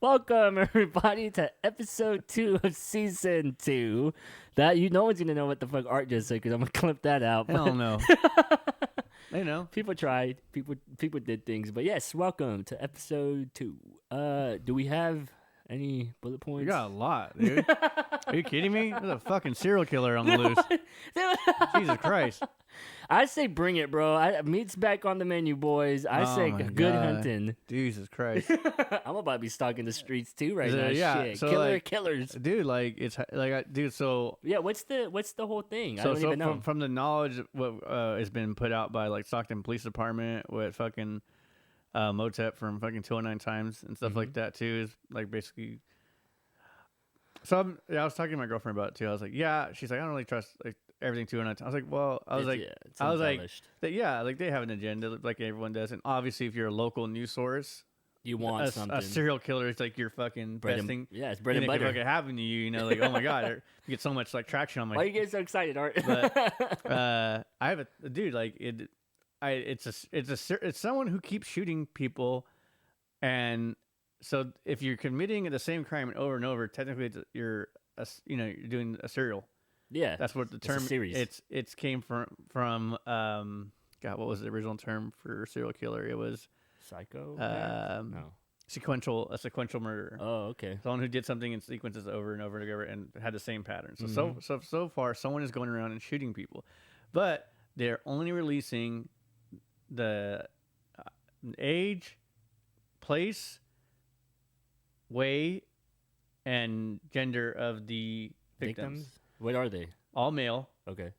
Welcome everybody to episode 2 of season 2. That no one's gonna know what the fuck Art just said because I'm gonna clip that out. I don't know. I know. People tried. People did things, but yes, welcome to episode 2. Do we have any bullet points? You got a lot, dude. Are you kidding me? There's a fucking serial killer on the loose. Jesus Christ. I say bring it, bro. Meat's back on the menu, boys. I say my good God. hunting. Jesus Christ. I'm about to be stalking the streets too right now. Yeah, Shit. so Killers. Dude, like, it's like, dude, so. Yeah, what's the whole thing? I So, don't even know. from the knowledge what has been put out by, like, Stockton Police Department with fucking Motep from fucking 209 Times and stuff like that, too, is, like, basically. So, I was talking to my girlfriend about it, too. I was like, yeah. She's like, I don't really trust, like, everything 209 Times. I was like, well, It's embellished. like they have an agenda like everyone does, and obviously if you're a local news source, You want something. a serial killer is like your fucking bread best thing. Yeah, it's bread and It could butter. fucking happen to you, you know, like oh my god, you get so much like traction on my. Why are you getting so excited, Art? But I have a dude like it. It's someone who keeps shooting people, and so if you're committing the same crime over and over, technically you're doing a serial. Yeah, That's what the a term. series. It's came from God, what was the original term for serial killer? It was psycho. No. a sequential murderer. Oh, okay. Someone who did something in sequences over and over and over and had the same pattern. So far, someone is going around and shooting people, but they're only releasing the age, place, way, and gender of the victims. What are they? All male, Okay.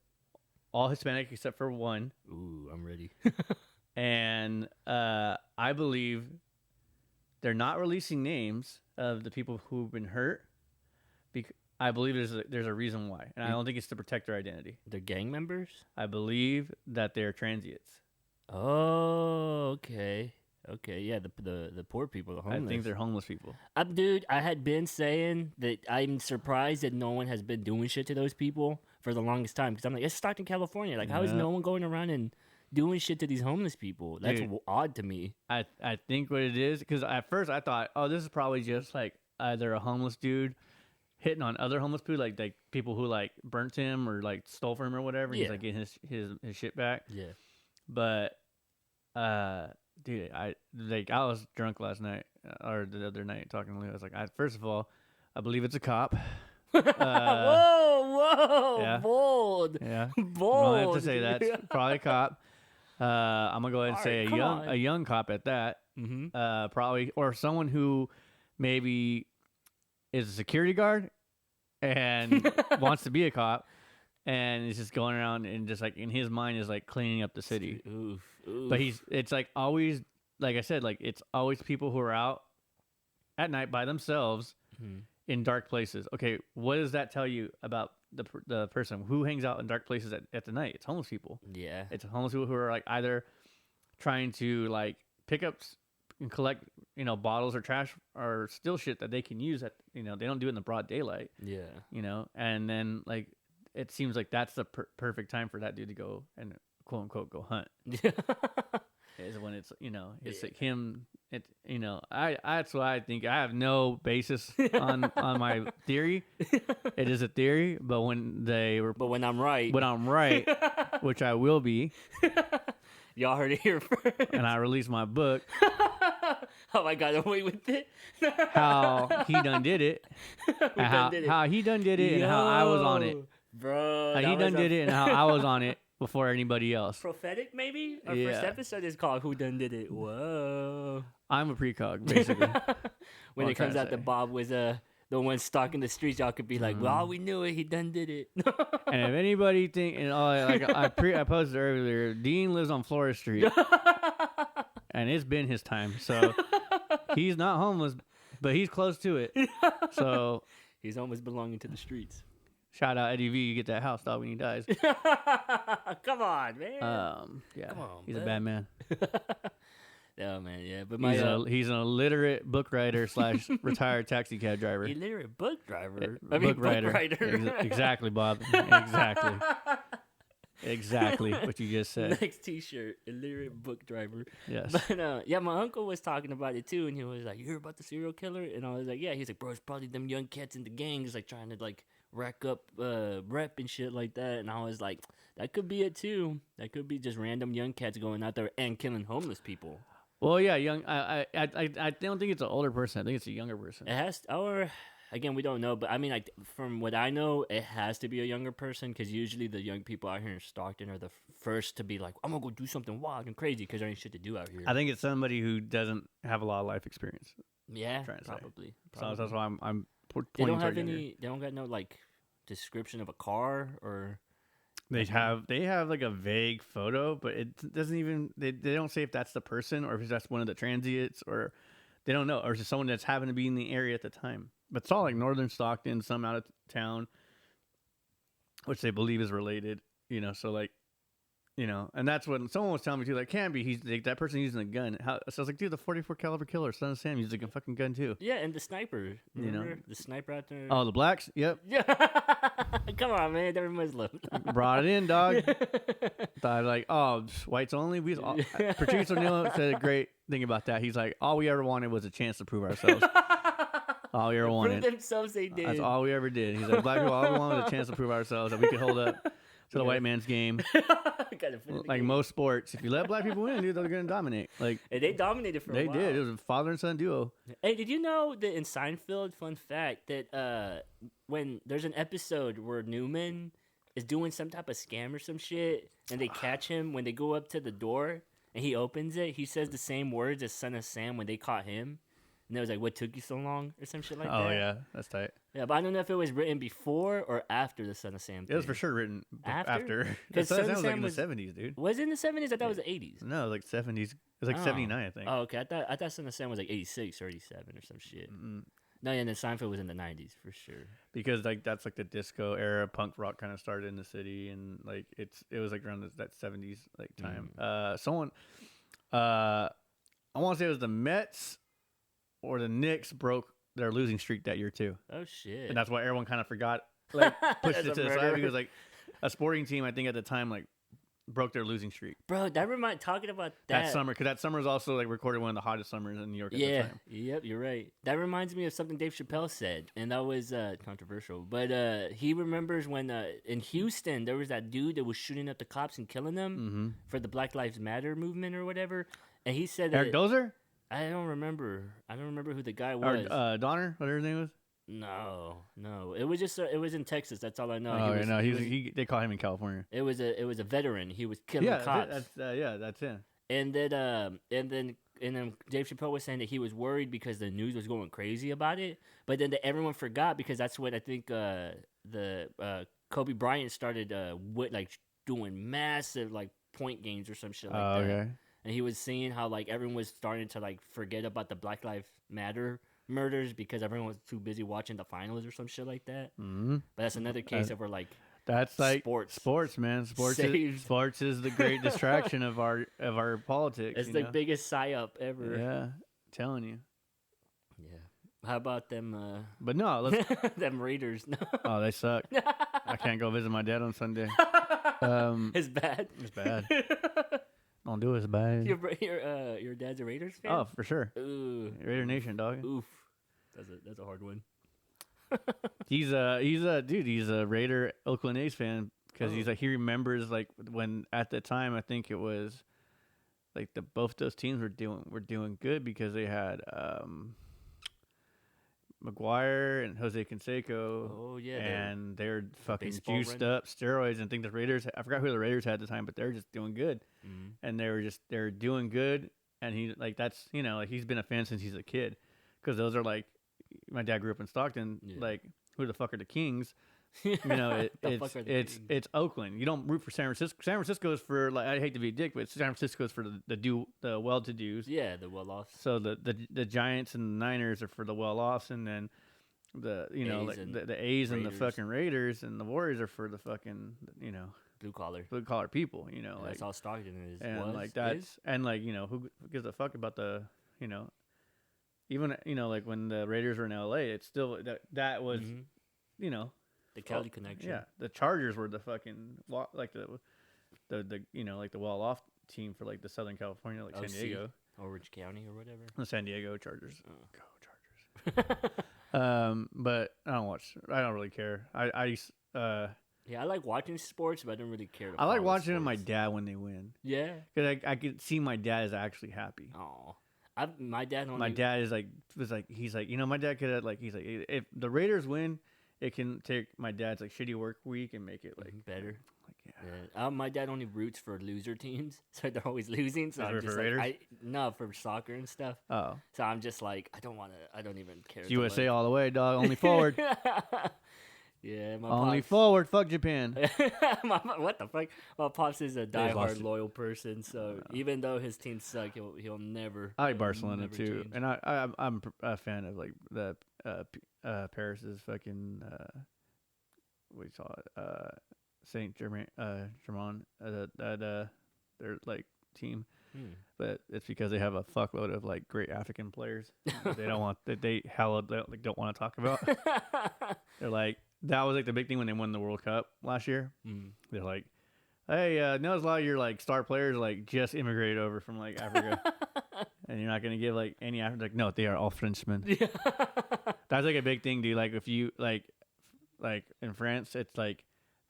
all Hispanic except for one. Ooh, I'm ready. And I believe they're not releasing names of the people who've been hurt. I believe there's a reason why, and I don't think it's to protect their identity. They're gang members? I believe that they're transients. Oh, okay. Okay, yeah, the poor people, the homeless. I think they're homeless people. Dude, I had been saying that I'm surprised that no one has been doing shit to those people for the longest time. Because I'm like, it's Stockton, California. Like, how is Yeah. no one going around and doing shit to these homeless people? That's Dude. odd to me. I think what it is, because at first I thought, oh, this is probably just like either a homeless dude hitting on other homeless people, like people who like burnt him or like stole from him or whatever. And Yeah. he's like getting his shit back. Yeah. But dude, I was drunk last night or the other night talking to Lou. I was like, first of all, I believe it's a cop. Whoa, Yeah. bold. Yeah, Bold. I don't have to say that. It's probably a cop. I'm gonna go ahead and say Alright, come on. a young cop at that. Mm-hmm. Probably, or someone who maybe is a security guard and wants to be a cop, and is just going around and just like in his mind is like cleaning up the city. Oof. But it's like always, like I said, like it's always people who are out at night by themselves in dark places. Okay, what does that tell you about the person who hangs out in dark places at the night? It's homeless people. Yeah. It's homeless people who are like either trying to like pick up and collect, bottles or trash or steal shit that they can use at, they don't do it in the broad daylight, Yeah. and then like it seems like that's the perfect time for that dude to go and quote unquote go hunt. Is when it's it's like him. That's what I think. I have no basis on my theory. It is a theory, but when I'm right, I'm right, which I will be, y'all heard it here first. and I release my book, How I got away with it. how he done did it, and how he done did it, and how I was on it, bro. how he done did it, and how I was on it before anybody else. Prophetic, maybe. Our Yeah. first episode is called "Who Done Did It." Whoa. I'm a precog, basically. When What it comes can I out that say? Bob was the one stalking the streets, y'all could be like, "Well, we knew it. He done did it." And if anybody think, I posted earlier, Dean lives on Florida Street, and it's been his time. So he's not homeless, but he's close to it. So He's almost belonging to the streets. shout out Eddie V, you get that house, dog, when he dies. Come on, man. Yeah, Come on, he's bud. a bad man. Oh man, yeah. But He's an illiterate book writer / retired taxi cab driver. illiterate book driver. Book writer. Exactly, Bob. Exactly. Exactly what you just said. Next T-shirt, illiterate book driver. Yes. But yeah, my uncle was talking about it too, and he was like, "You heard about the serial killer?" And I was like, "Yeah." He's like, "Bro, it's probably them young cats in the gangs, like trying to like rack up rep and shit like that." And I was like, "That could be it too. That could be just random young cats going out there and killing homeless people." Well, yeah, young. I don't think it's an older person. I think it's a younger person. It has, or again, we don't know, but I mean, like from what I know, it has to be a younger person because usually the young people out here in Stockton are the first to be like, "I'm gonna go do something wild and crazy" because there ain't shit to do out here. I think it's somebody who doesn't have a lot of life experience. Yeah, trying to say. probably. So that's why I'm They pointing don't have toward younger. any. They don't got no like description of a car or. They have like a vague photo, but it doesn't even they don't say if that's the person or if that's one of the transients or they don't know or is it someone that's happened to be in the area at the time. But it's all like northern Stockton, some out of town, which they believe is related. You know, so like, you know, and that's what someone was telling me too. Like, can't be he's like, that person using a gun. So I was like, dude, the 44 caliber killer, Son of Sam, using a fucking gun too. Yeah, and the sniper. You know. Remember the sniper out there. Oh, the blacks. Yep, Yeah. Come on, man. They're Muslim. brought it in, dog. Thought like, oh, whites only. Patrice O'Neill said a great thing about that. He's like, all we ever wanted was a chance to prove ourselves. All we ever wanted. Prove themselves they did. That's all we ever did. He's like, black people, all we wanted was a chance to prove ourselves that we could hold up to the white man's game. Gotta finish the Like game. most sports, if you let black people win, dude, they're gonna dominate. Like And they dominated for a they while. did. It was a father and son duo. Hey, did you know that in Seinfeld, fun fact, that when there's an episode where Newman is doing some type of scam or some shit, and they catch him when they go up to the door and he opens it, he says the same words as Son of Sam when they caught him. And it was like, "What took you so long?" or some shit like that. Oh yeah, that's tight. Yeah, but I don't know if it was written before or after the Son of Sam. It was thing. for sure written After? after. 'Cause Because Son of that was like Sam in the was- 70s, dude. Was it in the 70s? I thought it was the 80s. No, it was like 70s. It was like 79, I think. Oh, okay. I thought Son of Sam was like 86 or 87 or some shit. Mm-mm. No, yeah, and then Seinfeld was in the 90s for sure. Because like that's like the disco era, punk rock kind of started in the city, and like it was like around that 70s like time. I want to say it was the Mets or the Knicks broke their losing streak that year too, Oh shit. and that's why everyone kind of forgot, like pushed That's it a to the side murderer. because like a sporting team I think at the time like broke their losing streak Bro, that talking about that summer because that summer was also like recorded one of the hottest summers in New York at the Yeah, time. yep, you're right. That reminds me of something Dave Chappelle said, and that was controversial. But he remembers when in Houston there was that dude that was shooting up the cops and killing them Mm-hmm. for the Black Lives Matter movement or whatever. And he said Eric that Dozer I don't remember who the guy or was. Donner, whatever his name was. No, it was just it was in Texas. That's all I know. Oh, He was- no, he was- they caught him in California. It was a veteran. He was killing Yeah, cops. that's him. And then Dave Chappelle was saying that he was worried because the news was going crazy about it. But then everyone forgot because that's when I think the Kobe Bryant started doing massive like point games or some shit like that. Okay. And he was seeing how like everyone was starting to like forget about the Black Lives Matter murders because everyone was too busy watching the finals or some shit like that. Mm-hmm. But that's another case of where like That's like Sports. man. Sports Saves. is the great distraction of our politics. it's you the know? biggest psyop ever. Yeah, telling you. Yeah. How about them But no, let's. them Raiders? No. Oh, they suck. I can't go visit my dad on Sunday. It's bad. It's bad. Don't do it. It's bad. Your dad's a Raiders fan? Oh, for sure. Ooh. Raider Nation, dog. Oof. That's a hard one. He's a Raider Oakland A's fan because Oh. he remembers like when at the time I think it was like both those teams were doing good because they had McGuire and Jose Canseco. Oh yeah. And they're fucking baseball juiced run. up steroids and think the Raiders. I forgot who the Raiders had at the time, but they're just doing good, Mhm. and they're doing good. And he like that's like he's been a fan since he's a kid, because those are like my dad grew up in Stockton. Yeah. Like who the fuck are the Kings? It's Oakland. You don't root for San Francisco. San Francisco is for like I hate to be a dick, but San Francisco is for the well-to-dos. Yeah, the well-off. So the Giants and the Niners are for the well-offs, and then the A's like and the A's and the Raiders. fucking Raiders and the Warriors are for the fucking Blue collar. blue collar people. Like That's all Stockton is. and was, like that's is. and like who gives a fuck about the even like when the Raiders were in LA, it's still that was Mhm. you know The Cali connection. yeah, the Chargers were the fucking like the the like the well off team for like the Southern California, like OC. San Diego, Orange County or whatever. the San Diego Chargers. Oh. Go Chargers. But I don't watch. I don't really care. Yeah, I like watching sports, but I don't really care. I like follow watching my sports. dad when they win. Yeah. Because I could see my dad is actually happy. Oh, my dad only. My dad is like, he's like, my dad could have, like, he's like, if the Raiders win, it can take my dad's, like, shitty work week and make it, like, better. Like, Yeah. My dad only roots for loser teams, so they're always losing. So Is I'm it just for like, Raiders? no, for soccer and stuff. Oh. So I'm just like, I don't even care. It's to USA look. all the way, dog. Only forward. Yeah, my Only pops- forward. Fuck Japan. What the fuck? My pops is a just lost diehard it. loyal person, so even though his team suck, he'll never. I like he'll Barcelona never too, change. and I'm a fan of like the Paris's fucking what do you call it, Saint Germain their like team, but it's because they have a fuckload of like great African players that they don't want that they don't want to talk about. They're like, that was like the big thing when they won the World Cup last year. They're like, hey, notice a lot of your like star players like just immigrated over from like Africa, and you're not gonna give like any African. Like, no, they are all Frenchmen. That's like a big thing, dude. Like if you like in France, it's like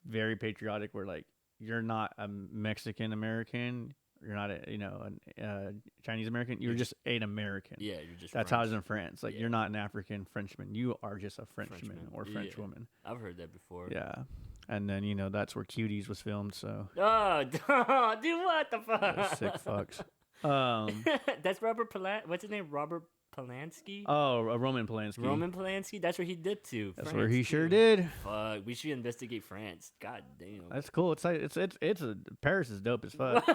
very patriotic. Where like you're not a Mexican American, you're not a Chinese American. You're just an American. Yeah, you're just. That's French. how it's in France. Like you're not an African Frenchman. You are just a Frenchman, Frenchman. or Yeah. Frenchwoman. I've heard that before. Yeah. And then that's where Cuties was filmed. So Oh, dude, what the fuck? sick fucks. That's Robert What's his name? Robert Polanski. Oh, Roman Polanski. Roman Polanski. That's where he did too. That's France, where he too. sure did. Fuck, we should investigate France. God damn. That's cool. It's like it's a Paris is dope as fuck.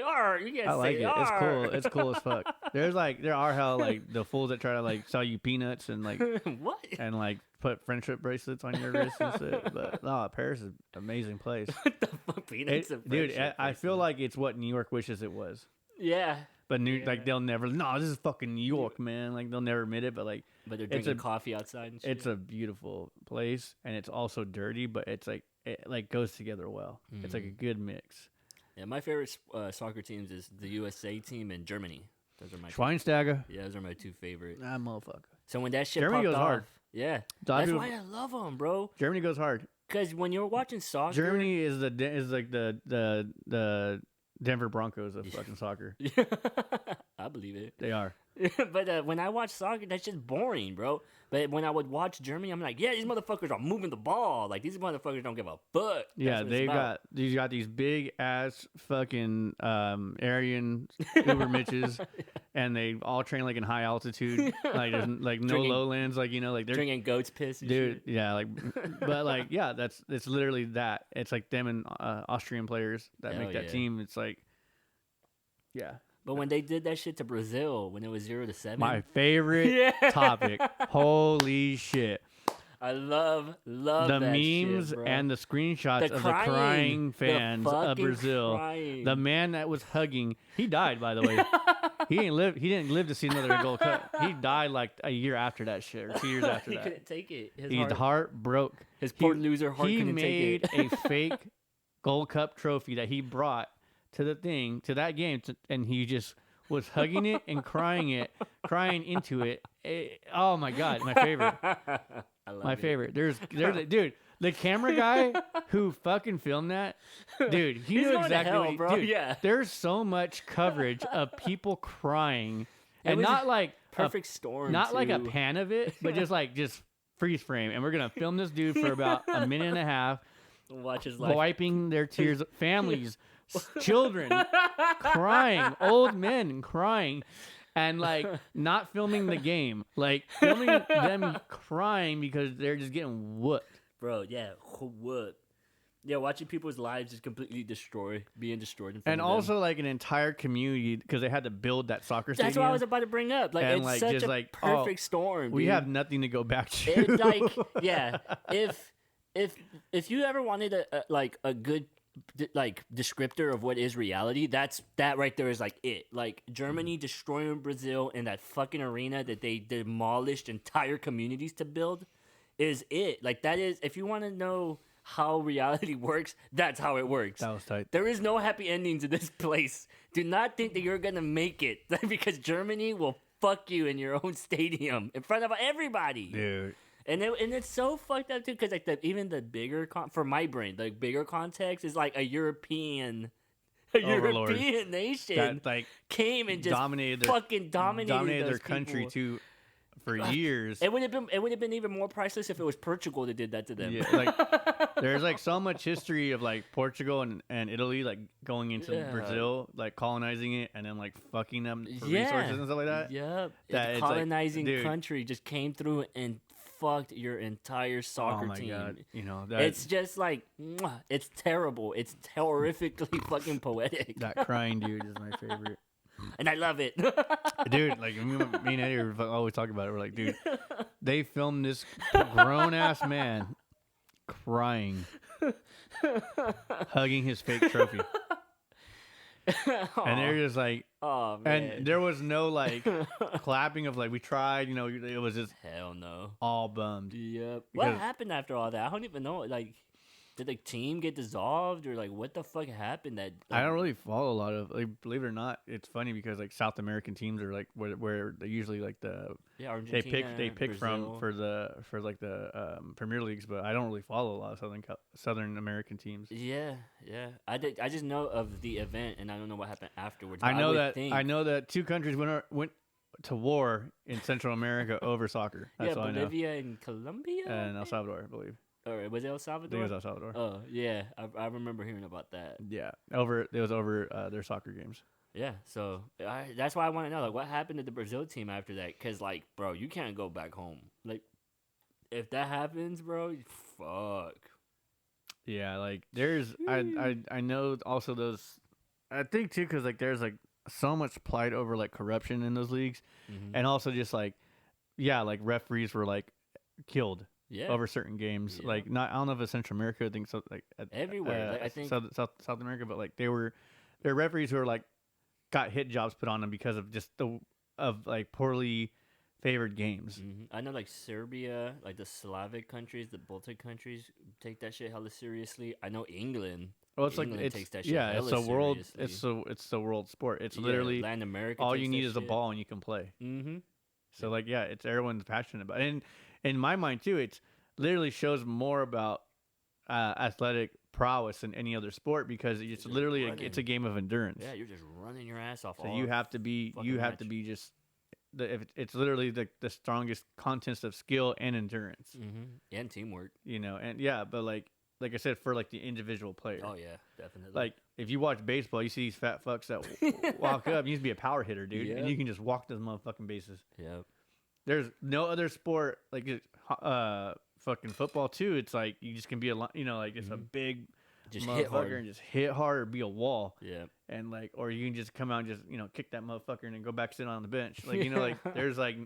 Arr, you can't I like say it. It's arr. cool. It's cool as fuck. There are how like the fools that try to like sell you peanuts and like What? and like put friendship bracelets on your wrist and shit. But no, Paris is an amazing place. What the fuck? Peanuts and Dude, friendship I feel bracelets. like it's what New York wishes it was. Yeah, But Yeah. like they'll never. No, this is fucking New York, man. Like they'll never admit it. But like but they're It's drinking a- coffee outside and shit. it's a beautiful place, and it's also dirty, but it's like it like goes together well. It's like a good mix. Yeah, my favorite soccer teams is the USA team and Germany. Those are my Schweinsteiger. yeah, those are my two favorite. Ah, motherfucker. So when that shit Germany popped goes off, hard. yeah, Dodge that's was- why I love them, bro. Germany goes hard. Because when you're watching soccer, Germany is like the Denver Broncos of fucking soccer. I believe it. They are. But when I watch soccer, that's just boring, bro. But when I would watch Germany, I'm like, yeah, these motherfuckers are moving the ball. Like these motherfuckers don't give a fuck. Yeah, That's what it's they about. got these big ass fucking Aryan Uber Mitches, and they all train like in high altitude, like there's like no Drinking- lowlands, like like they're drinking goat's piss. And dude, shit. yeah, like but like yeah, it's literally that. It's like them and Austrian players that Hell make that yeah. team. It's like yeah, But when they did that shit to Brazil, when it was 0-7, my favorite Yeah. topic. Holy shit. I love The that memes shit, bro. and the screenshots The of the crying the fans of fucking Brazil. crying. The man that was hugging, he died, by the way. He didn't live to see another Gold Cup. He died like a year after that shit, or 2 years after he that. couldn't take it. His His heart broke. his poor loser heart He couldn't made take it. a fake Gold Cup trophy that he brought to that game, and he just was hugging it and crying into it. Oh my god, my favorite. I love My it. favorite. There's dude, the camera guy who fucking filmed that, dude, he He's knew going to exactly hell, what he, bro. dude, Yeah. There's so much coverage of people crying, and was not like Perfect storm. not like a too. pan of it, but just freeze frame. And we're gonna film this dude for about a minute and a half, Watch his life. wiping their tears, families, children crying, old men crying. And like not filming the game, like filming them crying because they're just getting whooped. Bro, yeah. What? Yeah, watching people's lives just completely being destroyed. In front And of also them. like an entire community because they had to build that soccer That's stadium. what I was about to bring up. Like, And, it's like, such just a like, perfect storm. We dude. have nothing to go back to. It's like, yeah. If you ever wanted a good descriptor of what is reality, that right there is like it. Like Germany destroying Brazil in that fucking arena that they demolished entire communities to build is it. Like that is, if you want to know how reality works, that's how it works. That was tight. There is no happy endings in this place. Do not think that you're gonna make it because Germany will fuck you in your own stadium in front of everybody. Dude. And it's so fucked up too, because like even the bigger for my brain, the bigger context is like a European Overlord. nation That like came and just dominated dominated their those country people. too for years. It would have been even more priceless if it was Portugal that did that to them. Yeah, like there's like so much history of like Portugal and Italy like going into Yeah. Brazil, like colonizing it and then like fucking them for Yeah. resources and stuff like that. Yep. That A it's like, colonizing dude. country just came through and fucked your entire soccer Oh my team. god, you know that It's just like, mwah, it's terrible. It's horrifically fucking poetic. that crying dude is my favorite. And I love it. Dude, like me and Eddie were always talking about it. We're like, dude, they filmed this grown ass man crying, hugging his fake trophy, and they're just like, oh, man. and there was no like clapping of like we tried, you know, it was just Hell no. all bummed. Yep. What Because- happened after all that? I don't even know. Like, did the team get dissolved or like what the fuck happened? That I don't really follow a lot of like, believe it or not, it's funny because like South American teams are like where they usually like yeah, they Argentina, pick from Brazil. for the Premier Leagues, but I don't really follow a lot of Southern American teams. Yeah, yeah. I just know of the event and I don't know what happened afterwards. I but know would that think, I know that two countries went to war in Central America over soccer. That's yeah, all Bolivia and Colombia, I know. And El Salvador, I believe. or was it El I Salvador? think it was El Salvador. Oh yeah, I remember hearing about that. Yeah, it was over their soccer games. Yeah, so that's why I want to know, like, what happened to the Brazil team after that? Because, like, bro, you can't go back home. Like, if that happens, bro, fuck. Yeah, like there's I know also those. I think too because like there's like so much plight over like corruption in those leagues, Mhm. and also just like like referees were like killed Yeah, over certain games. Yeah. Like not I don't know if it's Central America. I think so. Like everywhere. Like, I think South America, but like there are referees who are like got hit jobs put on them because of just of like poorly favored games. Mhm. I know, like, Serbia, like, the Slavic countries, the Baltic countries take that shit hella seriously. I know England. Well, it's England like it's takes that shit yeah, it's hella a world. seriously. It's the world sport. It's Yeah, literally Latin America. all takes you that need is a shit. ball and you can play. Mm-hmm. So like yeah, it's everyone's passionate about it. And in my mind too, it's literally shows more about athletic prowess than any other sport because it's just literally running. it's a game of endurance. Yeah, you're just running your ass off. So all you have to be fucking match. just it's literally the strongest contest of skill and endurance. And teamwork. You know, and yeah, but like I said, for like the individual player. Oh yeah, definitely. Like if you watch baseball, you see these fat fucks that walk up. You used to be a power hitter, dude, Yeah. and you can just walk those motherfucking bases. yeah. There's no other sport like fucking football too. It's like you just can be like just a big Just motherfucker hit hard. and just hit hard or be a wall. Yeah. And like, or you can just come out and just kick that motherfucker and then go back sit on the bench. Like like there's like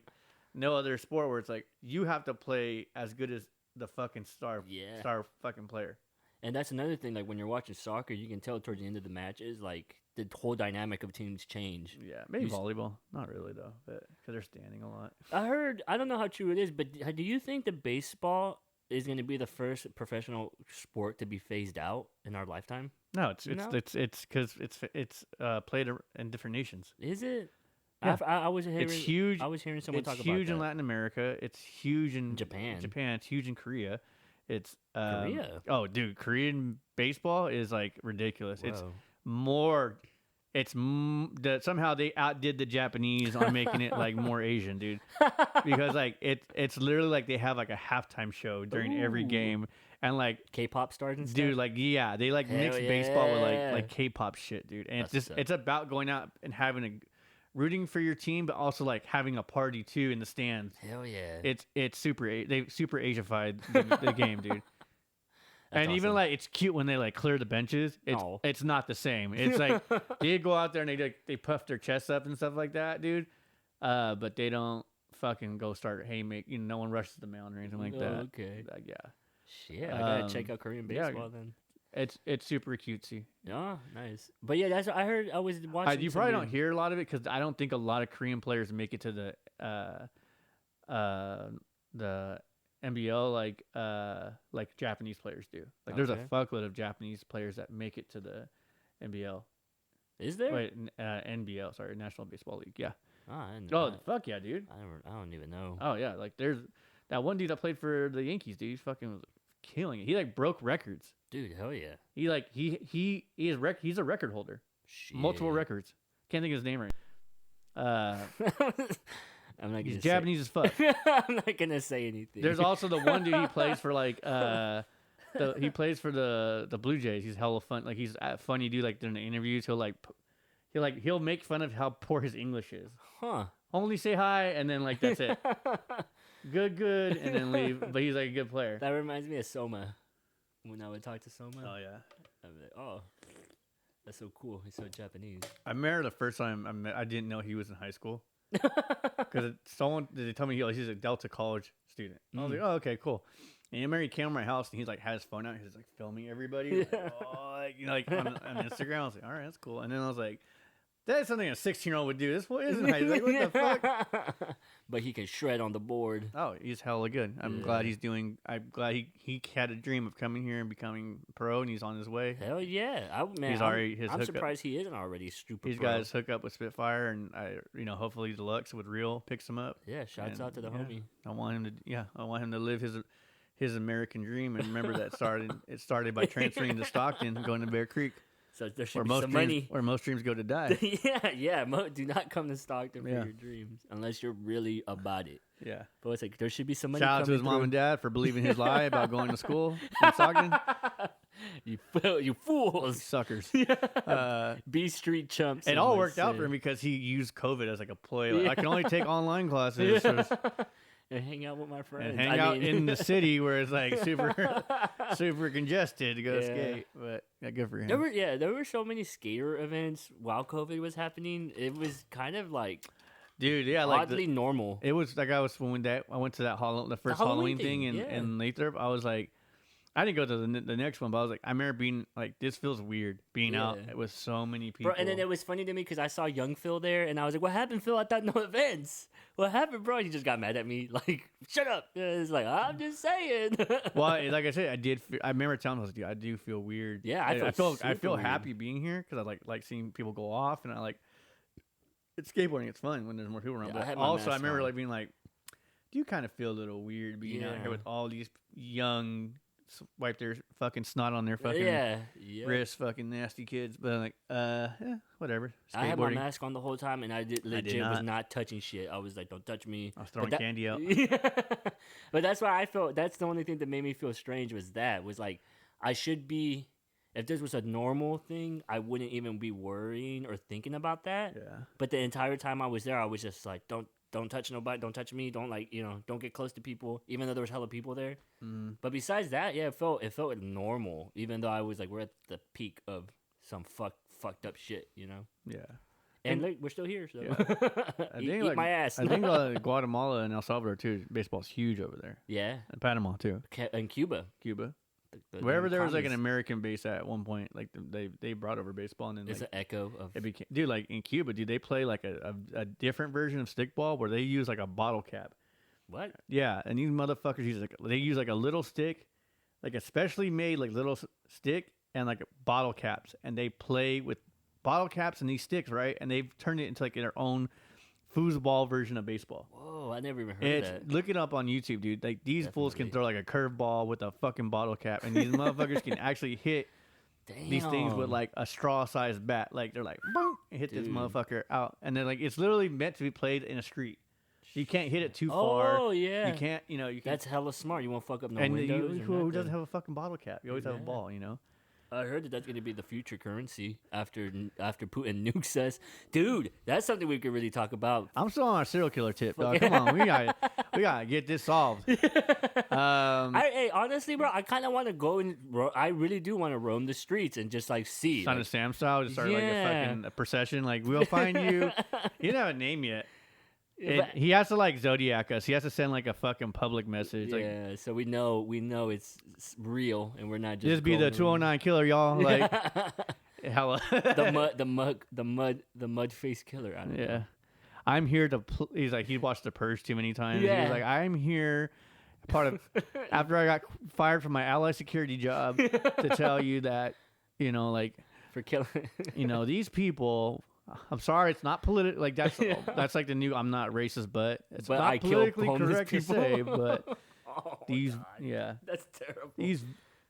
no other sport where it's like you have to play as good as the fucking star fucking player. And that's another thing. Like when you're watching soccer, you can tell towards the end of the matches, like the whole dynamic of teams change. Yeah, maybe You s- volleyball. Not really though, but because they're standing a lot. I don't know how true it is, but do you think that baseball is going to be the first professional sport to be phased out in our lifetime? No, it's No? it's because it's played in different nations. Is it? Yeah. I was hearing. It's huge. I was hearing someone It's talk about huge in that. Latin America. It's huge in Japan. It's huge in Korea. It's Korea? Oh, dude, Korean baseball is like ridiculous. It's Whoa. more. Somehow they outdid the Japanese on making it like more Asian, dude. Because like it's literally like they have like a halftime show during every Ooh. game, and like K-pop stars and stuff. dude, like yeah, they like mix Hell baseball with yeah. like K-pop shit, dude. And That's it's just sick. it's about going out and having a rooting for your team, but also like having a party too in the stands. Hell yeah. It's they super Asiafied the game, dude. That's And even awesome. like it's cute when they like clear the benches. Aw. It's not the same. It's like they go out there and they puff their chests up and stuff like that, dude. But they don't fucking go start haymaking. No one rushes the mound or anything like that. Okay. Like, yeah, Shit, I gotta check out Korean yeah, baseball then. it's super cutesy. Oh, nice. But yeah, that's what I heard. I was watching. You some probably don't video- hear a lot of it because I don't think a lot of Korean players make it to the NBL like Japanese players do. Like there's a Okay. fuckload of Japanese players that make it to the NBL. Is there? Wait, NBL, sorry, National Baseball League. Yeah. Oh, I didn't, Oh, fuck yeah, dude. I don't even know. Oh yeah, like there's that one dude that played for the Yankees, dude. He's fucking was killing it. He like broke records. Dude, hell yeah. He like he is he's a record holder. Multiple Shit. records. Can't think of his name right. I'm not He's gonna Japanese as fuck. I'm not gonna say anything. There's also the one dude he plays for like he plays for the Blue Jays. He's hella fun. Like he's a funny dude. Like during the interviews, he'll make fun of how poor his English is. huh? Only say hi and then like that's it. Good, and then leave. But he's like a good player. That reminds me of Soma. When I would talk to Soma, Oh yeah. I'd be like, oh, that's so cool. He's so Japanese. I remember the first time I didn't know he was in high school because they told me he's a Delta College student. I was like, oh okay, cool. And I remember he came to my house and he's like had his phone out. He's like filming everybody. Like, oh, like on Instagram. I was like, all right, that's cool. And then I was like, that's something a 16-year-old would do. This boy isn't high. Like, what the fuck? But he can shred on the board. Oh, he's hella good. I'm glad he's doing. I'm glad he had a dream of coming here and becoming pro, and he's on his way. Hell yeah! I'm hookup. surprised he isn't already super. He's pro. got his hookup with Spitfire, and hopefully Deluxe with Real picks him up. Yeah, shouts out to the homie. I want him to live his American dream, and remember that it started by transferring to Stockton, going to Bear Creek, So there should where be most some dreams, money. where most dreams go to die. yeah. Do not come to Stockton for Yeah. your dreams unless you're really about it. Yeah. But it's like there should be some money. Shout out to his mom and dad for believing his lie about going to school in Stockton. You fools. Suckers. B Street chumps. It all worked out for him because he used COVID as like a ploy. Like, I can only take online classes and hang out with my friends. and hang out in the city where it's like super congested to go skate. But yeah, good for him. There were so many skater events while COVID was happening. It was kind of like Dude, yeah, like oddly normal. it was like I went to that the first Halloween thing in Lathrop. I was like, I didn't go to the next one, but I was like, I remember being like, this feels weird being out with so many people. Bro, and then it was funny to me because I saw young Phil there, and I was like, "What happened, Phil? I thought no events. What happened, bro?" He just got mad at me, like, "Shut up!" It's like, I'm just saying. Well, like I said, I remember telling him, I do feel weird. Yeah, I feel super happy being here because I like seeing people go off, and I like it's skateboarding. It's fun when there's more people around. Yeah, I but had my also, I mask remember on. like being like, do you kind of feel a little weird being out here with all these young wipe their fucking snot on their fucking wrist, fucking nasty kids? But I'm like, whatever. I had my mask on the whole time, and I legit was not touching shit. I was like, "Don't touch me." I was throwing candy out. But that's why I felt. That's the only thing that made me feel strange was like I should be. If this was a normal thing, I wouldn't even be worrying or thinking about that. Yeah. But the entire time I was there, I was just like, don't touch nobody, don't touch me, don't don't get close to people, even though there was hella people there. But besides that, yeah, it felt normal, even though I was like, we're at the peak of some fucked up shit, Yeah. And look, we're still here, so I eat, think eat my ass. I think Guatemala and El Salvador too. Baseball's huge over there. Yeah, And Panama too. and Cuba. Wherever there was like an commies. American base at one point, like they brought over baseball, and then It's like, an echo of. it became, dude, like in Cuba, dude, they play like a different version of stickball where they use like a bottle cap. What? Yeah, and these motherfuckers use like a little stick, like a specially made like little stick and like bottle caps, and they play with bottle caps and these sticks, right? And they've turned it into like their own foosball version of baseball. Whoa, I never even heard that. Look it up on YouTube, dude. Like these fools can Definitely. throw like a curveball with a fucking bottle cap, and these motherfuckers can actually hit these things with Damn. like a straw-sized bat. Like they're like, boom, and hit this Dude. motherfucker out, and then like it's literally meant to be played in a street. You can't hit it too far. Oh yeah, You can't, you can't. That's hella smart. You won't fuck up no and windows. or who doesn't nothing. have a fucking bottle cap? You always have a Yeah. ball, you know. I heard that that's going to be the future currency after Putin nukes us. Dude, that's something we could really talk about. I'm still on our serial killer tip, dog. Come on, we gotta get this solved. Hey, honestly, bro, I kind of want to go and I really do want to roam the streets and just like see. Son like- of Sam style, just start like Yeah. a procession. Like we'll find you. He didn't have a name yet. And But- he has to like Zodiac us. He has to send like a fucking public message. Like, yeah, so we know it's real, and we're not just. this be the going- 209 killer, y'all. Like, hella. the mud face killer. I don't know. Yeah. I'm here to. He's like, he watched The Purge too many times. He Yeah. was like, I'm here after I got fired from my ally security job to tell you that, like, for killing. These people. I'm sorry, it's not political. Like that's like the new. I'm not racist, but it's But not I kill politically homeless correct people. to say. But Oh, these, God. yeah, That's terrible. these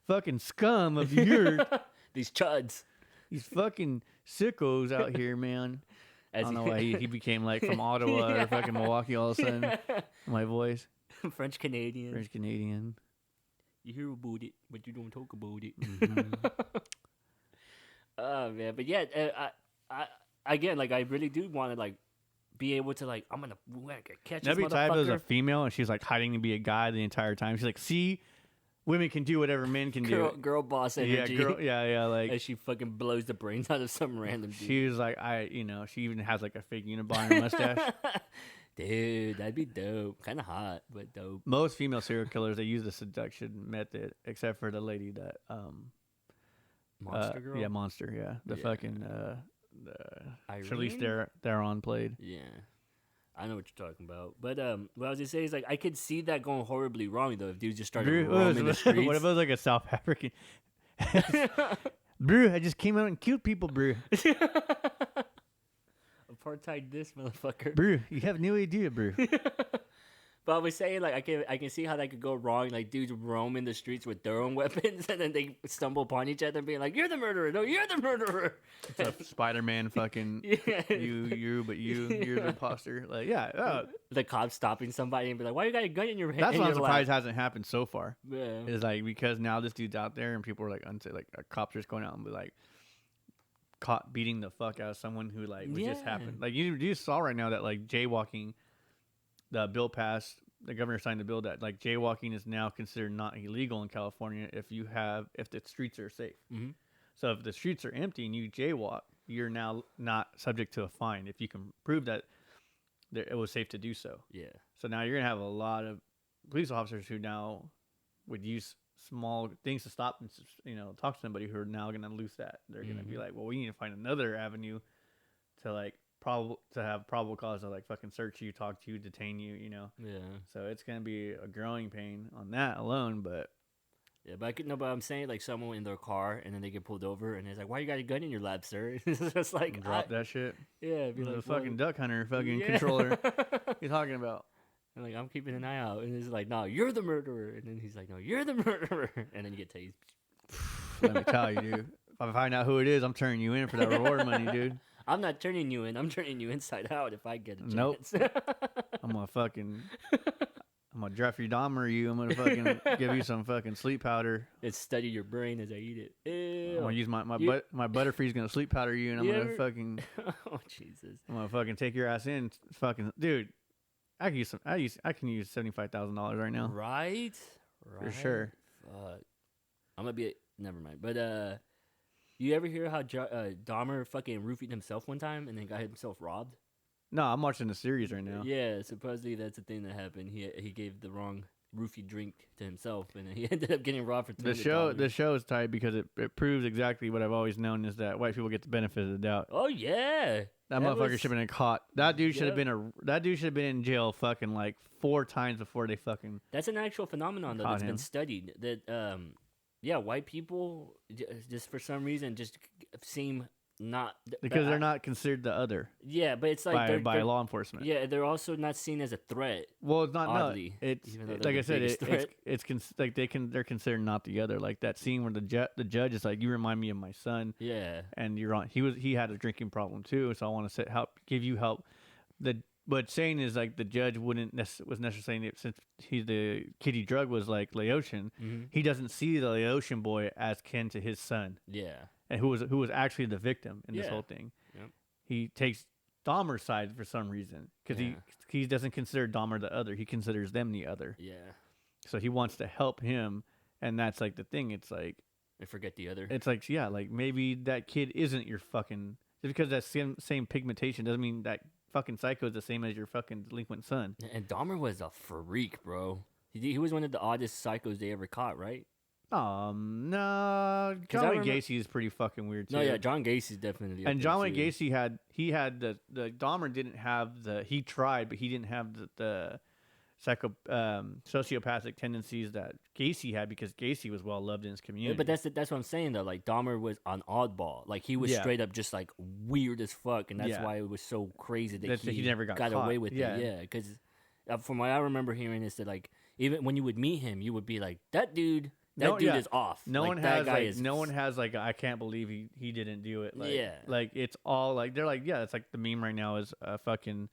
fucking scum of the earth, These chuds. these fucking sickos out here, man. I don't know why he became like from Ottawa or fucking Milwaukee all of a sudden. My voice, French Canadian. French Canadian. You hear about it, but you don't talk about it. Mm-hmm. Oh man, but yeah, I again, like, I really do want to, like, be able to, like, I'm gonna catch this That'd be tight if it was a motherfucker. female and she's like hiding to be a guy the entire time. She's like, see, women can do whatever men can do. Girl boss Yeah, energy. yeah, like. As she fucking blows the brains out of some random dude. She was like, she even has like a fake Unabomber mustache. Dude, that'd be dope. Kind of hot, but dope. Most female serial killers, they use the seduction method, except for the lady that, Monster Girl? yeah, Monster, yeah. The Yeah. fucking, Charlize Irene? Theron played. Yeah. I know what you're talking about. But what I was going to say is, like, I could see that going horribly wrong, though, if dudes just started roaming the streets. What if it was like a South African? Brew, I just came out and killed people, Brew. Apartheid this motherfucker. Brew, you have no idea, Brew. But I was saying, like, I can see how that could go wrong. Like, dudes roaming the streets with their own weapons, and then they stumble upon each other and being like, "You're the murderer! No, you're the murderer!" It's a Spider-Man fucking, Yeah. you're the imposter. Like, yeah, The cops stopping somebody and be like, "Why you got a gun in your hand?" that's what I'm surprised hasn't happened so far. Yeah. Is like because now this dude's out there and people are like cops are just going out and be like caught beating the fuck out of someone who like was just Yeah. happened. Like you saw right now that like jaywalking, the bill passed. The governor signed the bill that like jaywalking is now considered not illegal in California if the streets are safe. Mhm. So if the streets are empty and you jaywalk, you're now not subject to a fine if you can prove that it was safe to do so. Yeah. So now you're gonna have a lot of police officers who now would use small things to stop and talk to somebody who are now gonna lose that. They're gonna be like, well, we need to find another avenue to like have probable cause to like fucking search you, talk to you, detain you. Yeah. So it's gonna be a growing pain on that alone. But Yeah, but but I'm saying, like, someone in their car and then they get pulled over and it's like, "Why you got a gun in your lap, sir?" It's just like, drop that shit. Yeah, be The like, fucking "Well, duck hunter fucking yeah." controller. What you talking about? And like, I'm keeping an eye out, and it's like, "No, you're the murderer," and then he's like, "No, you're the murderer," and then you get tased. Let me tell you, dude. If I find out who it is, I'm turning you in for that reward money, dude. I'm not turning you in. I'm turning you inside out if I get a Nope. chance. I'm gonna Jeffrey Dahmer you. I'm gonna fucking give you some fucking sleep powder. It's study your brain as I eat it. I'm gonna Ew. use my You- Butterfree's gonna sleep powder you, and I'm You gonna ever- fucking Oh Jesus! take your ass in. Fucking dude, I can use $75,000 right now. Right? For sure. Fuck. I'm gonna be. Never mind. But you ever hear how Dahmer fucking roofied himself one time and then got himself robbed? No, I'm watching the series right now. Yeah, supposedly that's the thing that happened. He gave the wrong roofie drink to himself, and then he ended up getting robbed for $200. The show is tight because it proves exactly what I've always known is that white people get the benefit of the doubt. Oh yeah, That motherfucker should have been caught. That dude should have Yep. been in jail fucking like 4 times before they fucking. That's an actual phenomenon though Caught that's been him. studied. That yeah, white people just for some reason just seem not Because they're not considered the other Yeah, but it's like by they're law enforcement. yeah, they're also not seen as a threat. Well, it's not. Oddly, No, it's even though like they're I the said. biggest threat. Like they're considered not the other. Like that scene where the judge is like, "You remind me of my son," Yeah, and you're on. He had a drinking problem too, so I want to give you help. But saying is like the judge was necessarily saying it since the kid he drugged was like Laotian. He doesn't see the Laotian boy as kin to his son, yeah, and who was actually the victim in this Yeah. whole thing. Yep. He takes Dahmer's side for some reason because Yeah. he doesn't consider Dahmer the other. He considers them the other. yeah. So he wants to help him, and that's like the thing. It's like I forget the other. yeah, like maybe that kid isn't your fucking just because that same pigmentation doesn't mean that fucking psycho is the same as your fucking delinquent son. And Dahmer was a freak, bro. He was one of the oddest psychos they ever caught, right? No, 'Cause John I Wayne remember- Gacy is pretty fucking weird too. No, yeah, John Gacy's definitely. up And there, John Wayne too. Gacy had the Dahmer didn't have he tried, but he didn't have the sociopathic tendencies that Gacy had, because Gacy was well loved in his community. Yeah, but that's what I'm saying though. Like Dahmer was an oddball. Like he was Yeah. straight up just like weird as fuck, and that's Yeah. why it was so crazy that He never got caught. away with Yeah. it. Yeah, because from what I remember hearing is that like even when you would meet him, you would be like, that dude Yeah. is off. No Like, one that has guy like is no one has like I can't believe he didn't do it. Like, Yeah. like it's all like they're like, yeah, it's like the meme right now is fucking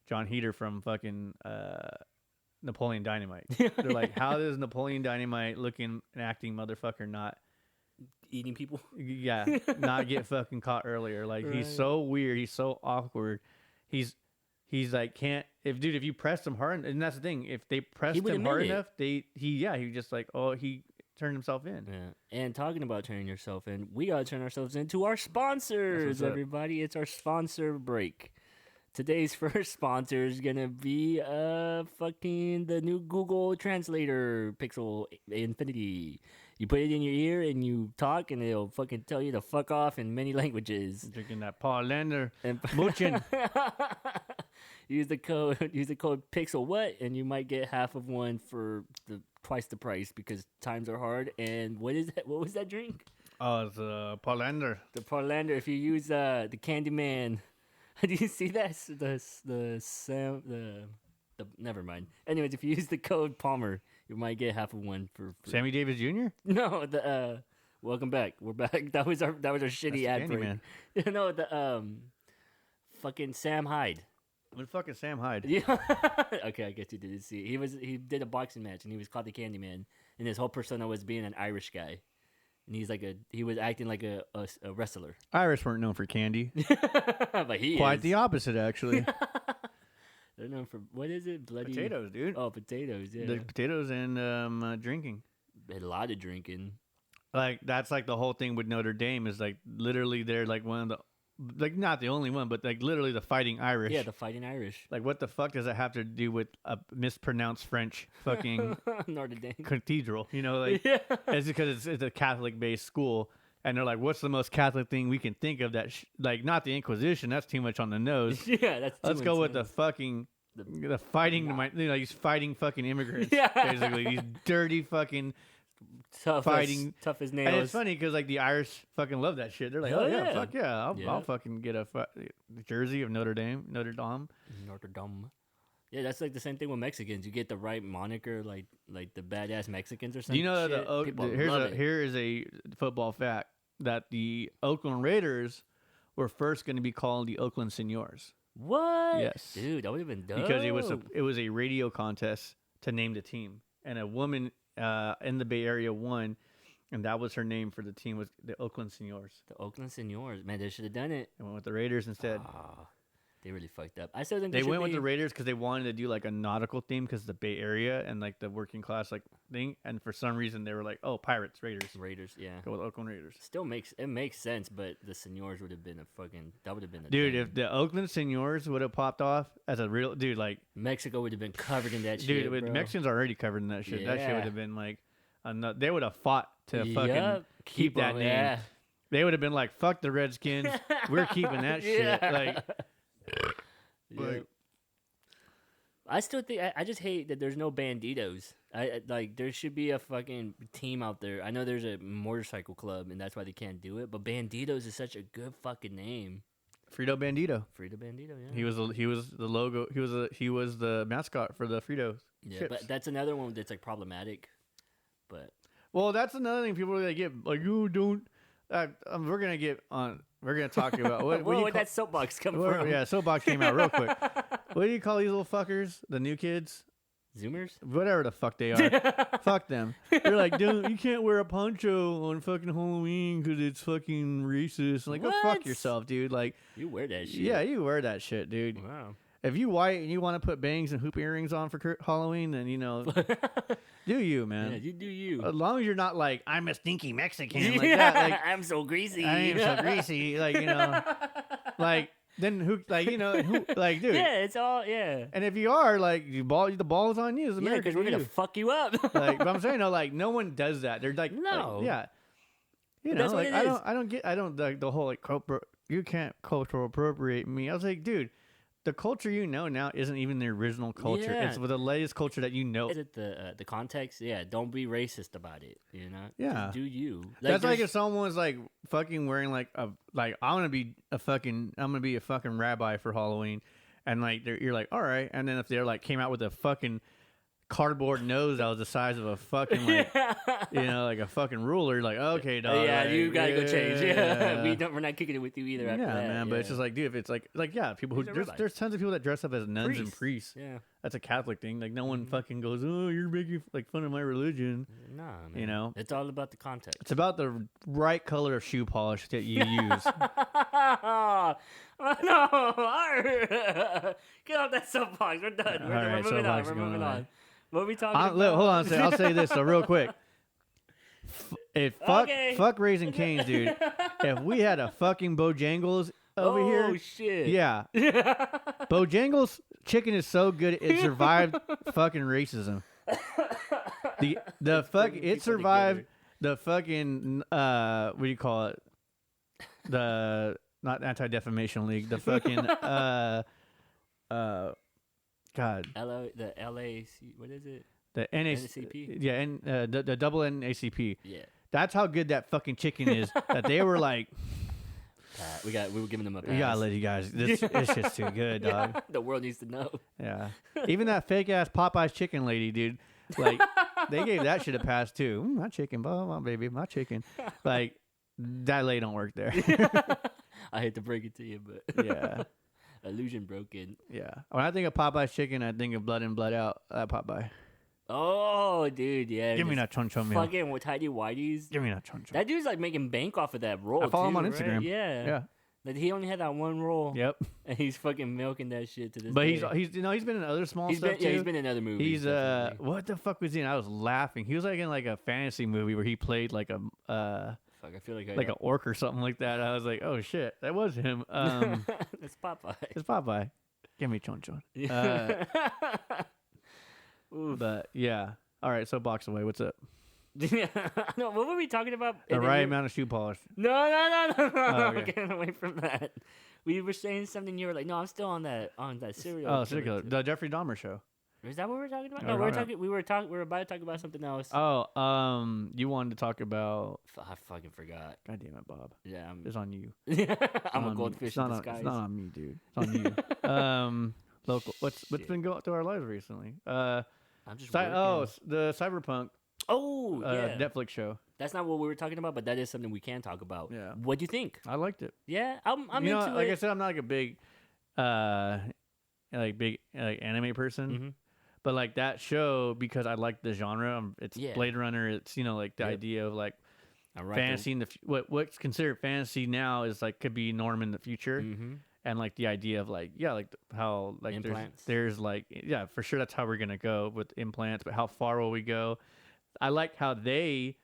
John Heater from fucking Napoleon Dynamite. They're like, how does Napoleon Dynamite looking and acting motherfucker not eating people. not get fucking caught earlier? Like he's Right. so weird, he's so awkward. He's like can't if you press him hard, and that's the thing, if they pressed would him hard admit it. enough, he just like he turned himself in. Yeah. And talking about turning yourself in, we gotta turn ourselves into our sponsors, up. everybody. It's our sponsor break. Today's first sponsor is gonna be fucking the new Google Translator Pixel Infinity. You put it in your ear and you talk, and it'll fucking tell you to fuck off in many languages. Drinking that Paul Lander. And Moochin. use the code Pixel what, and you might get half of one for twice the price because times are hard. And what is that? What was that drink? Oh, it's Paul Lander. The Parlander. If you use the Candyman, do you see that? The never mind. Anyways, if you use the code Palmer, you might get half of one for Sammy Davis Jr. No, the welcome back. We're back. That was our shitty ad break. Candyman. You know the fucking Sam Hyde. What fucking Sam Hyde? Yeah. Okay, I guess you didn't see. He did a boxing match and he was called the Candyman, and his whole persona was being an Irish guy, and he was acting like a wrestler. Irish weren't known for candy. But he Quite is. the opposite, actually. They're known for what is it? Bloody Potatoes, dude. Oh, potatoes. Yeah, The potatoes and drinking. a lot of drinking. Like that's like the whole thing with Notre Dame is like literally they're like one of the like not the only one, but like literally the Fighting Irish. Yeah, the Fighting Irish. Like what the fuck does that have to do with a mispronounced French fucking Notre Dame. cathedral? You know, like Yeah. it's because it's a Catholic based school. And they're like, what's the most Catholic thing we can think of that, like, not the Inquisition, that's too much on the nose. Yeah, that's. Let's too go with the intense. fucking, the fighting, these fighting fucking immigrants. Yeah. Basically, these dirty fucking tough fighting. tough as nails. And it's funny because, like, the Irish fucking love that shit. They're like, Hell oh, yeah, yeah. fuck yeah. Yeah. I'll fucking get a jersey of Notre Dame. Notre Dame. Yeah, that's like the same thing with Mexicans. You get the right moniker, like the badass Mexicans or Do something. you know that here is a football fact that the Oakland Raiders were first going to be called the Oakland Seniors. What? Yes. Dude, that would have been dope. Because it was a radio contest to name the team, and a woman in the Bay Area won, and that was her name for the team, was the Oakland Seniors. The Oakland Seniors. Man, they should have done it. They went with the Raiders instead. Ah, they really fucked up. I still think They should went with be- the Raiders because they wanted to do like a nautical theme because the Bay Area and like the working class like thing, and for some reason they were like, oh, Pirates, Raiders, Raiders. Yeah, go with Oakland Raiders. still makes sense, but the Seniors would have been that would have been a Dude, thing. if the Oakland Seniors would have popped off as a real dude, like Mexico would have been covered in that shit, dude, with bro. Mexicans are already covered in that shit. That shit Yeah. would have been like, they would have fought to fucking Yup. keep that 'em, name. yeah. They would have been like, fuck the Redskins, we're keeping that shit. Yeah. Like, Yep. I still think I just hate that there's no banditos. Like there should be a fucking team out there. I know there's a motorcycle club and that's why they can't do it. But Banditos is such a good fucking name. Frito Bandito. Frito Bandito, yeah. He was the logo. He was the mascot for the Fritos. Yeah, chips. but that's another one that's like problematic. But Well, that's another thing people really get like, you don't. We're gonna talk about what do you where'd call- that soapbox come Where- from? Yeah, soapbox came out real quick. What do you call these little fuckers? The new kids? Zoomers? Whatever the fuck they are. Fuck them. They're like, dude, you can't wear a poncho on fucking Halloween because it's fucking racist. Like, go fuck What? yourself, dude. Like, You wear that shit. yeah, you wear that shit, dude. Wow. If you white and you want to put bangs and hoop earrings on for Halloween, then, you know, do you, man. Yeah, you do you. As long as you're not like, I'm a stinky Mexican. Like that. Like, I'm so greasy. I am so greasy. Like, you know, like, then who, like, you know, who, like, dude. Yeah, it's all, yeah. And if you are, like, the ball is on you as Yeah, American. because we're going to fuck you up. Like, but I'm saying, no, like, no one does that. They're like, No. like, yeah. You know, That's what like, it is. I don't get, like, the whole, like, you can't cultural appropriate me. I was like, dude, the culture you know now isn't even the original culture. Yeah. It's with the latest culture that you know. Is it the context? Yeah, don't be racist about it. You know, Yeah. just do you. That's like there's- if someone was like fucking wearing like I'm gonna be a fucking rabbi for Halloween, and like you're like all right, and then if they're like came out with a fucking cardboard nose that was the size of a fucking like like a fucking ruler, like okay, dog, yeah, like, you gotta go change. Yeah, yeah. we're not kicking it with you either. Yeah, After that. man, but it's just like, dude, if it's like yeah, people who He's a rabbi. there's tons of people that dress up as nuns and Priests. priests. Yeah, That's a Catholic thing. Like no one Mhm. fucking goes, oh, you're making like fun of my religion. nah, man. You know? it's all about the context. It's about the right color of shoe polish that you use. Oh, no! Get off that soapbox. We're done. All We're right, moving on. soapbox We're going moving away. on. What are we talking about? Look, hold on a second. I'll say this real quick. Okay. Fuck Raising Cane's, dude. If we had a fucking Bojangles over Oh here, shit! yeah, Bojangles chicken is so good it survived fucking racism. The fuck bringing it people survived together. the fucking what do you call it? The not Anti-Defamation League. The fucking God, the LAC. What is it? the NACP? Yeah, and the double NACP. Yeah. That's how good that fucking chicken is. That they were like, We were giving them a pass. we gotta let you guys. This shit's too good, dog. Yeah, the world needs to know. Yeah. Even that fake ass Popeyes chicken lady, dude. Like, they gave that shit a pass too. My chicken, blah, blah, baby, my chicken. Like, that lady don't work there. I hate to break it to you, but Yeah. illusion broken. Yeah. When I think of Popeyes chicken, I think of Blood In, Blood Out. Popeye. Oh, dude, yeah. Give me just that chon chon meal. fucking with tidy whiteys. Give me that chon chon. That dude's like making bank off of that roll. I follow him too, on right? Instagram. Yeah. Yeah. Like he only had that one roll. Yep. And he's fucking milking that shit to this But day. he's been in other small he's stuff been, too. yeah, he's been in other movies. He's definitely. what the fuck was he in? I was laughing. He was like in like a fantasy movie where he played like a Fuck, I feel like like an orc or something like that. I was like, oh shit, that was him. That's Popeye. It's Popeye. Give me chon chon. Oof. But yeah. All right, so box away. What's up? No, what were we talking about? The And then right you- amount of shoe polish. No. Oh, I'm okay. getting away from that. We were saying something. You were like, "No, I'm still on that serial." Oh, killer serial killer. too." The Jeffrey Dahmer show. Is that what we're talking about? No, No, we're we're not. talking. We were talking. We were about to talk about something else. Oh, you wanted to talk about? I fucking forgot. God damn it, Bob. Yeah, It's on you. I'm It's a on me. goldfish It's in not on- disguise. It's not on me, dude. It's on you. Local. What's Shit. been going through our lives recently? I'm just. The Cyberpunk Oh, yeah. Netflix show. That's not what we were talking about, but that is something we can talk about. Yeah. What do you think? I liked it. Yeah, I'm you know, into like it. I said, I'm not like a big, big anime person. Mhm. But like that show, because I like the genre, it's Yeah. Blade Runner. It's like the Yep. idea of like I'm right fantasy in the what's considered fantasy now is like could be norm in the future, Mm-hmm. and like the idea of like how like Implants. there's like for sure that's how we're gonna go with implants, but how far will we go? I like how they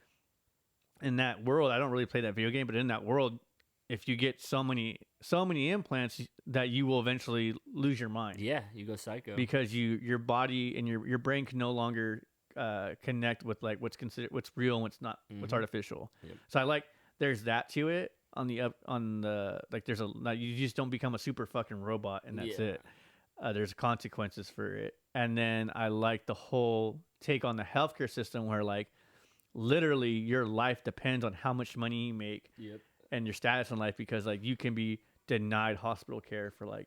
in that world. I don't really play that video game, but in that world, if you get so many implants that you will eventually lose your mind. Yeah, you go psycho. Because your body and your brain can no longer connect with like what's real and what's not, what's Mhm. artificial. Yep. So I like there's that to it on the like there's you just don't become a super fucking robot and that's Yeah. it. There's consequences for it. And then I like the whole take on the healthcare system where like literally your life depends on how much money you make Yep. and your status in life, because like you can be denied hospital care for like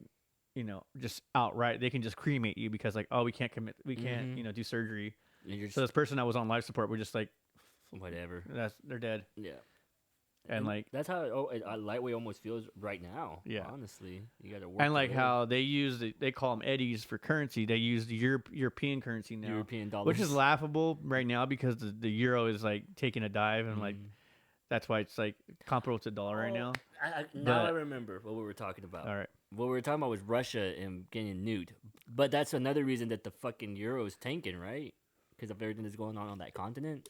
just outright. They can just cremate you because like, oh, we can't Mhm. do surgery. And you're just So this person that was on life support, we're just like, whatever. they're dead. Yeah. And like that's how lightweight almost feels right now. Yeah. Honestly, you got to work. and like it how they call them eddies for currency. They use the European currency now, European dollars, which is laughable right now because the euro is like taking a dive, and like Mhm. that's why it's like comparable to the dollar right now. Now I But- remember what we were talking about. All right. What we were talking about was Russia and getting nuked. But that's another reason that the fucking euro is tanking, right? Because of everything that's going on that continent.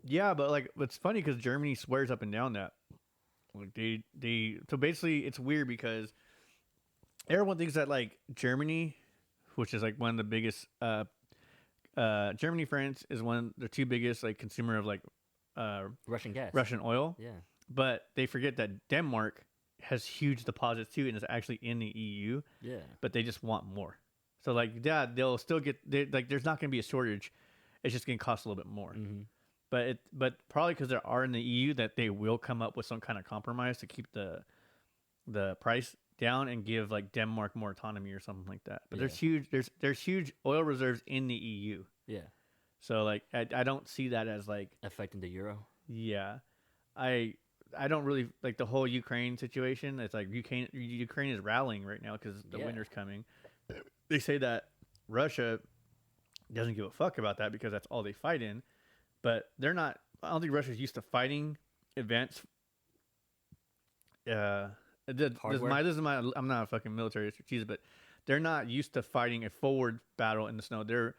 Yeah, but like it's funny because Germany swears up and down that like so basically it's weird because everyone thinks that like Germany, which is like one of the biggest Germany, France is the two biggest like consumer of like Russian gas. Russian oil, Yeah. but they forget that Denmark has huge deposits too, and is actually in the EU, Yeah. but they just want more. So like, yeah, they'll still get like. There's not going to be a shortage. It's just going to cost a little bit more. Mm-hmm. But probably because there are in the EU that they will come up with some kind of compromise to keep the price down and give like Denmark more autonomy or something like that. But there's huge oil reserves in the EU. Yeah. So like I don't see that as like Affecting the euro. yeah. I don't really like the whole Ukraine situation. It's like Ukraine is rallying right now because the winter's coming. They say that Russia doesn't give a fuck about that because that's all they fight in. But they're not. I don't think Russia's used to fighting events. I'm not a fucking military expertise, but they're not used to fighting a forward battle in the snow. They're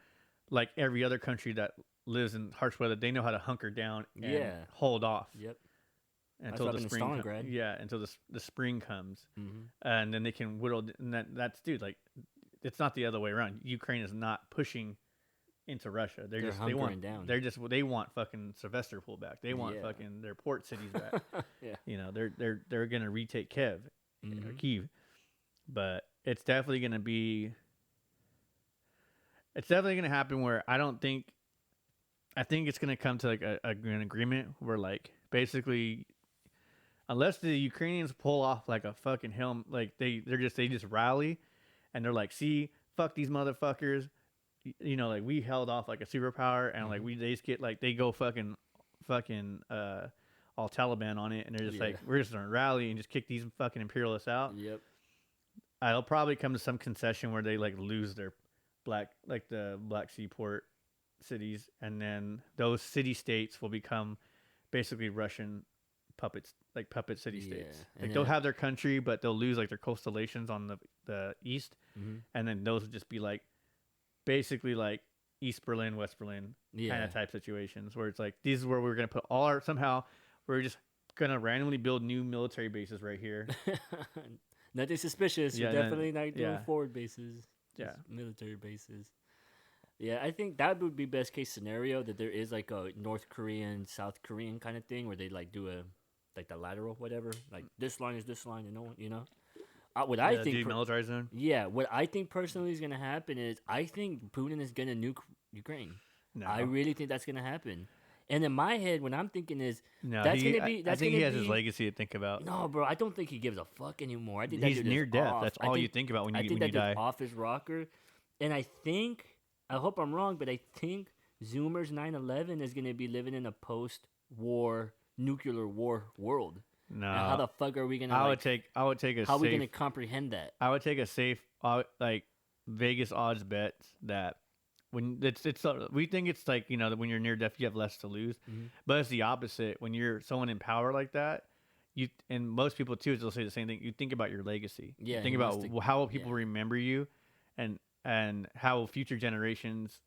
like every other country that lives in harsh weather. They know how to hunker down and hold off. Yep. Until the spring. Until the spring comes, and then they can whittle. And that's dude. Like, it's not the other way around. Ukraine is not pushing into Russia. They want fucking Sevastopol back. They want fucking their port cities back. Yeah. You know, they're gonna retake Kiev, but it's definitely gonna happen where I think it's gonna come to like an agreement where like basically, unless the Ukrainians pull off like a fucking helm, like they just rally, and they're like, see, fuck these motherfuckers. You know, like we held off like a superpower, and like they just get like they go fucking all Taliban on it, and they're just like, we're just gonna rally and just kick these fucking imperialists out. Yep. I'll probably come to some concession where they like lose their the Black Sea port cities, and then those city states will become basically Russian puppet city states. Like they'll have their country, but they'll lose like their constellations on the east, and then those will just be like basically like East Berlin, West Berlin kind of type situations where it's like, these is where we're going to put all our, somehow we're just going to randomly build new military bases right here. Nothing suspicious. You're definitely not doing forward bases. Military bases. Yeah, I think that would be best case scenario, that there is like a North Korean, South Korean kind of thing where they like do like the lateral, whatever. Like this line is this line, you know? What I think demilitarized zone. Yeah, what I think personally is gonna happen is I think Putin is gonna nuke Ukraine. No. I really think that's gonna happen. And in my head, what I'm thinking is I think he has his legacy to think about. No, bro, I don't think he gives a fuck anymore. I think he's near death. That's all you think about when you die. Dude's off his rocker. And I hope I'm wrong, but I think Zoomer's 9/11 is gonna be living in a post-war nuclear war world. No. And how the fuck are we gonna? I would take a. How are we gonna comprehend that? I would take a safe, like Vegas odds bet that when we think it's like, you know, that when you're near death you have less to lose, but it's the opposite. When you're someone in power like that, and most people too, they'll say the same thing. You think about your legacy. Yeah. You think about how will people remember you, and how future generations,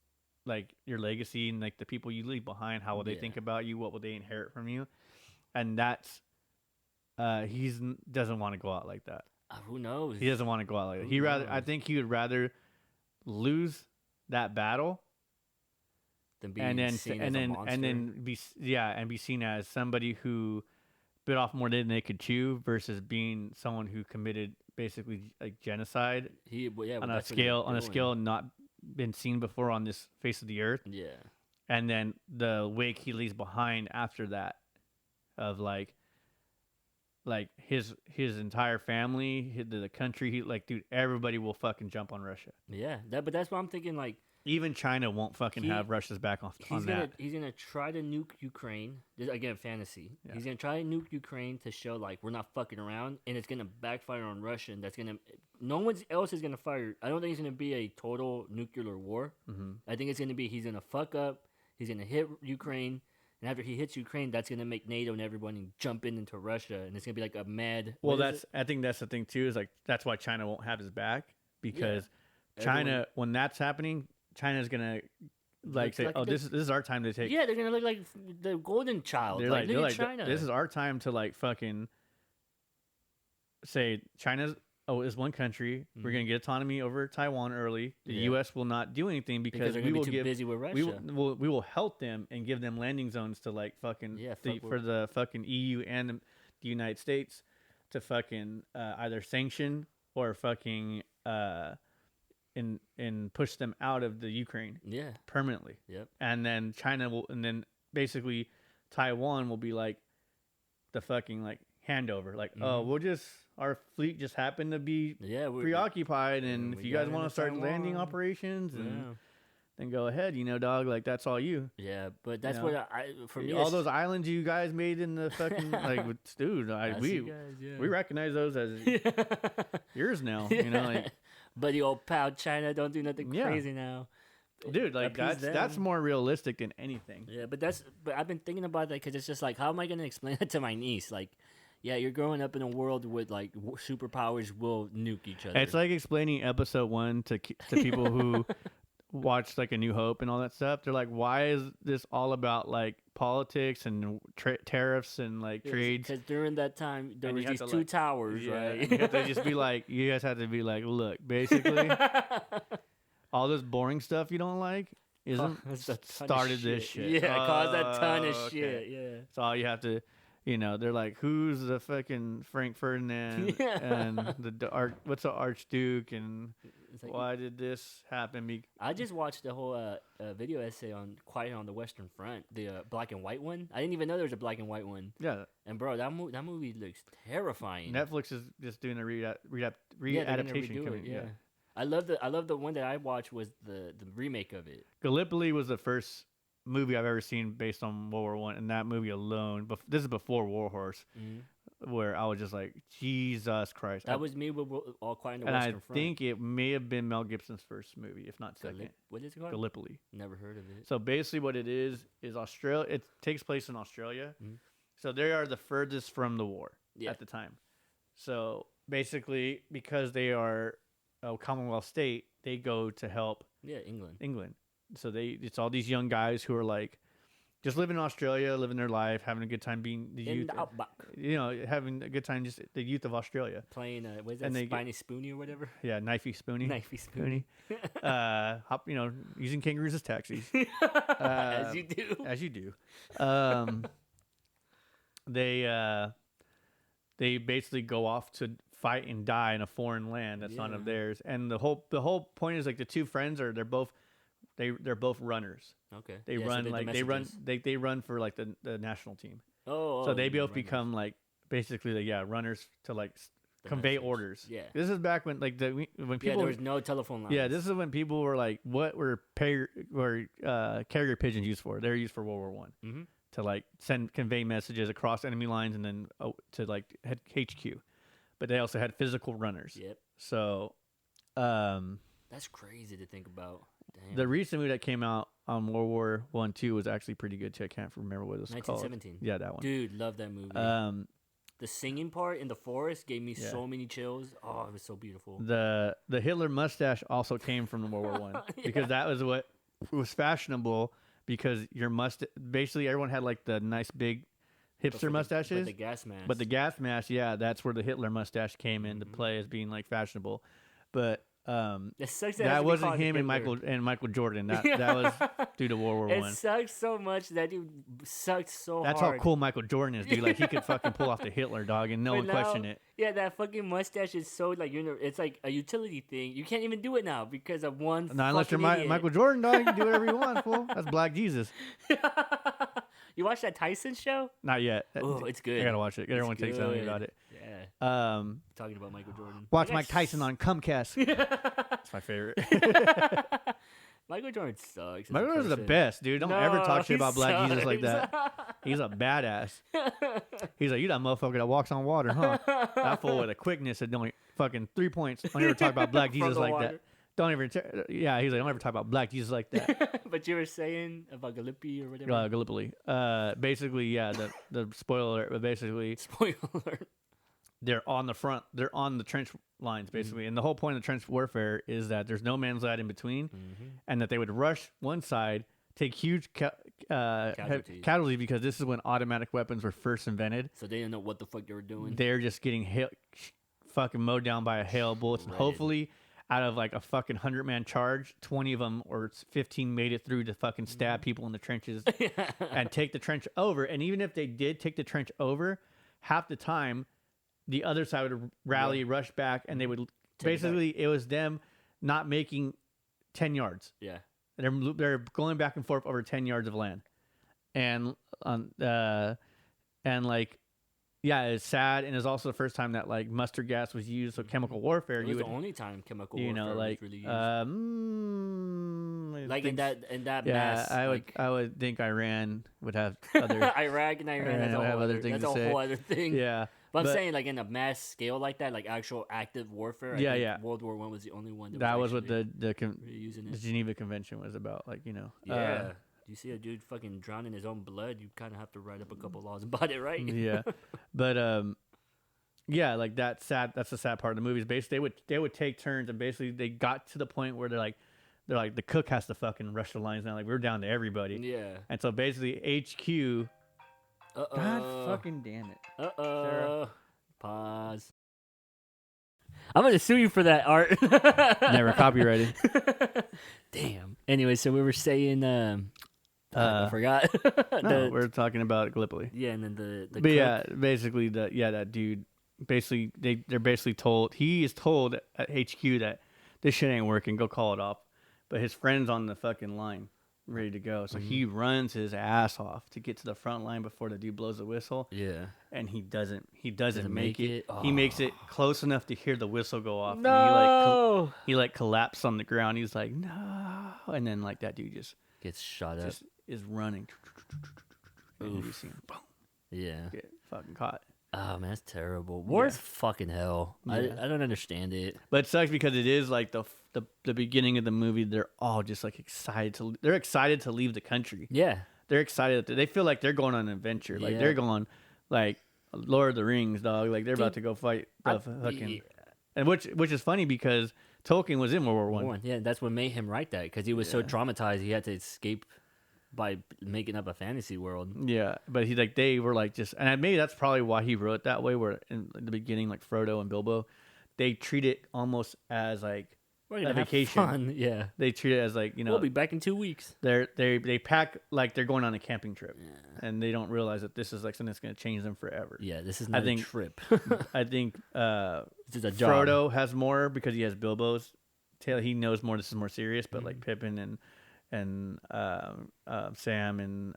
like your legacy and like the people you leave behind, how will they think about you? What will they inherit from you? And that's. He doesn't want to go out like that. Who knows? He doesn't want to go out like that. I think he would rather lose that battle than be seen as a monster. And then be seen as somebody who bit off more than they could chew versus being someone who committed basically like genocide on a scale not been seen before on this face of the earth. Yeah. And then the wake he leaves behind after that of like his entire family, the country, dude, everybody will fucking jump on Russia. Yeah, but that's what I'm thinking. Like, even China won't fucking have Russia's back on that. He's gonna try to nuke Ukraine. Again, fantasy. Yeah. He's gonna try to nuke Ukraine to show like we're not fucking around, and it's gonna backfire on Russia. And no one else is gonna fire. I don't think it's gonna be a total nuclear war. Mm-hmm. I think it's gonna be he's gonna fuck up. He's gonna hit Ukraine. And after he hits Ukraine, that's going to make NATO and everyone jump into Russia. And it's going to be like a mad... Well, I think that's the thing, too, is like that's why China won't have his back. Because China, when that's happening, China's going to say, this is our time to take... Yeah, they're going to look like the golden child. They're like China. This is our time to fucking say China's... Oh, is one country. Mm-hmm. We're going to get autonomy over Taiwan early. The U.S. will not do anything because they're going to be too busy with Russia. We will help them and give them landing zones to for the fucking EU and the United States to fucking either sanction or fucking and push them out of the Ukraine permanently. Yep. And then China will, and then basically Taiwan will be like the fucking like handover. Like, oh, our fleet just happened to be preoccupied, and if you guys want to start landing operations, then go ahead, dog. Like, that's all you. Yeah, but that's what for me. All those islands you guys made in the fucking like, dude, we recognize those as yours now. Like, buddy, old pal, China, don't do nothing crazy now. Dude, like that's more realistic than anything. Yeah, but I've been thinking about that because it's just like, how am I gonna explain that to my niece? Like, yeah, you're growing up in a world with like superpowers will nuke each other. It's like explaining episode 1 to people who watch like A New Hope and all that stuff. They're like, why is this all about like politics and tariffs and like trades? Because during that time there was these two towers, right? You have to just be like, you guys have to be like, look, basically. All this boring stuff you don't like started this shit. Yeah, caused a ton of shit. Yeah. So all you have to, they're like, who's the fucking Frank Ferdinand and what's the Archduke and like, why did this happen? I just watched the whole video essay on Quiet on the Western Front, the black and white one. I didn't even know there was a black and white one. Yeah. And bro, that movie looks terrifying. Netflix is just doing a re-adaptation coming. Yeah. I love the one that I watched was the remake of it. Gallipoli was the first movie I've ever seen based on World War I, and that movie alone. This is before War Horse, where I was just like, Jesus Christ. That was me with All Quiet on the Western Front. And I think it may have been Mel Gibson's first movie, if not second. What is it called? Gallipoli. Never heard of it. So basically, what it is Australia. It takes place in Australia, so they are the furthest from the war at the time. So basically, because they are a Commonwealth state, they go to help England. So it's all these young guys who are like just living in Australia, living their life, having a good time being the youth, having a good time, just the youth of Australia, playing what is that, Spiny Spoony or whatever. Yeah, Knifey Spoony. Using kangaroos as taxis. As you do. They basically go off to fight and die in a foreign land that's not of theirs, and the whole point is like the two friends they're both runners. Okay. They run for like the national team. So they both become like basically runners to like convey orders. Yeah. This is back when like when people there was no telephone lines. Yeah, this is when people were like, what were carrier pigeons used for? They're used for World War One. Mm-hmm. To like convey messages across enemy lines and then to like HQ. But they also had physical runners. Yep. So, that's crazy to think about. Damn. The recent movie that came out on World War I, II was actually pretty good too. I can't remember what it was 1917. called. Yeah, that one. Dude, love that movie. The singing part in the forest gave me so many chills. Oh, it was so beautiful. The Hitler mustache also came from World War I because that was what was fashionable. Because basically everyone had like the nice big hipster mustaches. But the gas mask. But the gas mask, that's where the Hitler mustache came into play as being like fashionable. But that wasn't him and Michael Jordan. That was due to World War I. It sucks so much. That dude sucked so hard. That's how cool Michael Jordan is, dude. Like he could fucking pull off the Hitler dog and no one question it. Yeah, that fucking mustache is so like it's like a utility thing. You can't even do it now because of one. No, unless you're Michael Jordan, dog, you can do whatever you want, fool. That's Black Jesus. You watched that Tyson show? Not yet. Oh, it's good. I gotta watch it. Everyone takes telling me about it. Yeah. Talking about Michael Jordan. Watch Mike Tyson on Comcast. That's my favorite. Michael Jordan sucks. Michael Jordan's the best, dude. Don't ever talk shit about Black Jesus like that. He's a badass. He's like, you that motherfucker that walks on water, huh? That fool with a quickness that only fucking 3 points. Don't ever talk about Black Jesus like that. Don't ever, he's like, don't ever talk about Black Jesus like that. But you were saying about Gallipoli or whatever? Gallipoli. Basically, the spoiler alert, but basically. Spoiler alert. They're on the front. They're on the trench lines, basically. Mm-hmm. And the whole point of the trench warfare is that there's no man's land in between, and that they would rush one side, take huge casualties because this is when automatic weapons were first invented. So they didn't know what the fuck they were doing. They're just getting fucking mowed down by a hail of bullets. And hopefully, out of like a fucking 100-man charge, 20 of them or 15 made it through to fucking stab people in the trenches and take the trench over. And even if they did take the trench over, half the time, the other side would rally, rush back, and they would Take it back. basically it was them not making 10 yards. Yeah. They're going back and forth over 10 yards of land, and like, yeah, it's sad, and it's also the first time that like mustard gas was used, so chemical warfare. It was the only time chemical warfare like was really used. like in that yeah, mass. I would think Iran would have other Iraq and Iran. That's a have whole other other, things that's to a say. whole other thing. yeah. But I'm saying, like, in a mass scale like that, like actual active warfare. I think World War I was the only one that was what actually the really using it. the Geneva Convention was about. Like, Yeah. You see a dude fucking drowning his own blood, you kind of have to write up a couple laws about it, right? yeah, but yeah, like that's sad. That's the sad part of the movie. Is basically they would take turns, and basically they got to the point where they're like the cook has to fucking rush the lines now. Like, we're down to everybody. Yeah. And so basically HQ. Uh-oh. God fucking damn it. Uh-oh. Pause. I'm going to sue you for that, Art. Never copyrighted. Damn. Anyway, so we were saying, I forgot. No, we're talking about Gallipoli. Yeah, and then the But cook. yeah, basically that dude, basically they're basically told, he is told at HQ that this shit ain't working, go call it off. But his friend's on the fucking line, ready to go. So he runs his ass off to get to the front line before the dude blows the whistle. Yeah. And he doesn't make it. Oh. He makes it close enough to hear the whistle go off. No. And he like collapsed on the ground. He's like, no. And then like that dude just Gets shot up. is running. And you see him, boom, Yeah. get fucking caught. Oh, man, that's terrible. War is fucking hell. Yeah. I don't understand it. But it sucks because it is like the beginning of the movie. They're all just like excited to leave the country. Yeah. They're excited. They feel like they're going on an adventure. Like Yeah. they're going like Lord of the Rings, dog. Like they're about to go fight the I- fucking. And which is funny because Tolkien was in World War I. Yeah, that's what made him write that, because he was so traumatized he had to escape by making up a fantasy world. Yeah, but they were like just, and maybe that's probably why he wrote it that way. Where in the beginning, like Frodo and Bilbo, they treat it almost as like We're a gonna have vacation. fun. Yeah. They treat it as like We'll be back in 2 weeks. they pack like they're going on a camping trip, and they don't realize that this is like something that's going to change them forever. Yeah, this is not think- a trip. I think This is a job. Frodo has more because he has Bilbo's tail. He knows more. This is more serious, but like Pippin and Sam and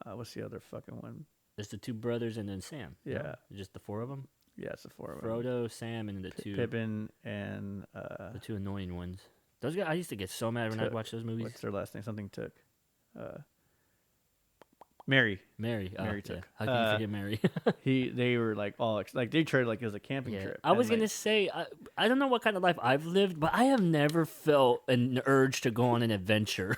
what's the other fucking one? There's the two brothers and then Sam. no? Yeah. Just the four of them? Yeah, it's the four of them. Frodo, Sam, and the two Pippin and the two annoying ones. Those guys, I used to get so mad when I Took. watched those movies. what's their last name? Something Took. Mary. Mary. Oh, Mary yeah. Took. How can you forget Mary? They were like all like they treated like it was a camping Yeah. trip. I was and, gonna say I don't know what kind of life I've lived, but I have never felt an urge to go on an adventure.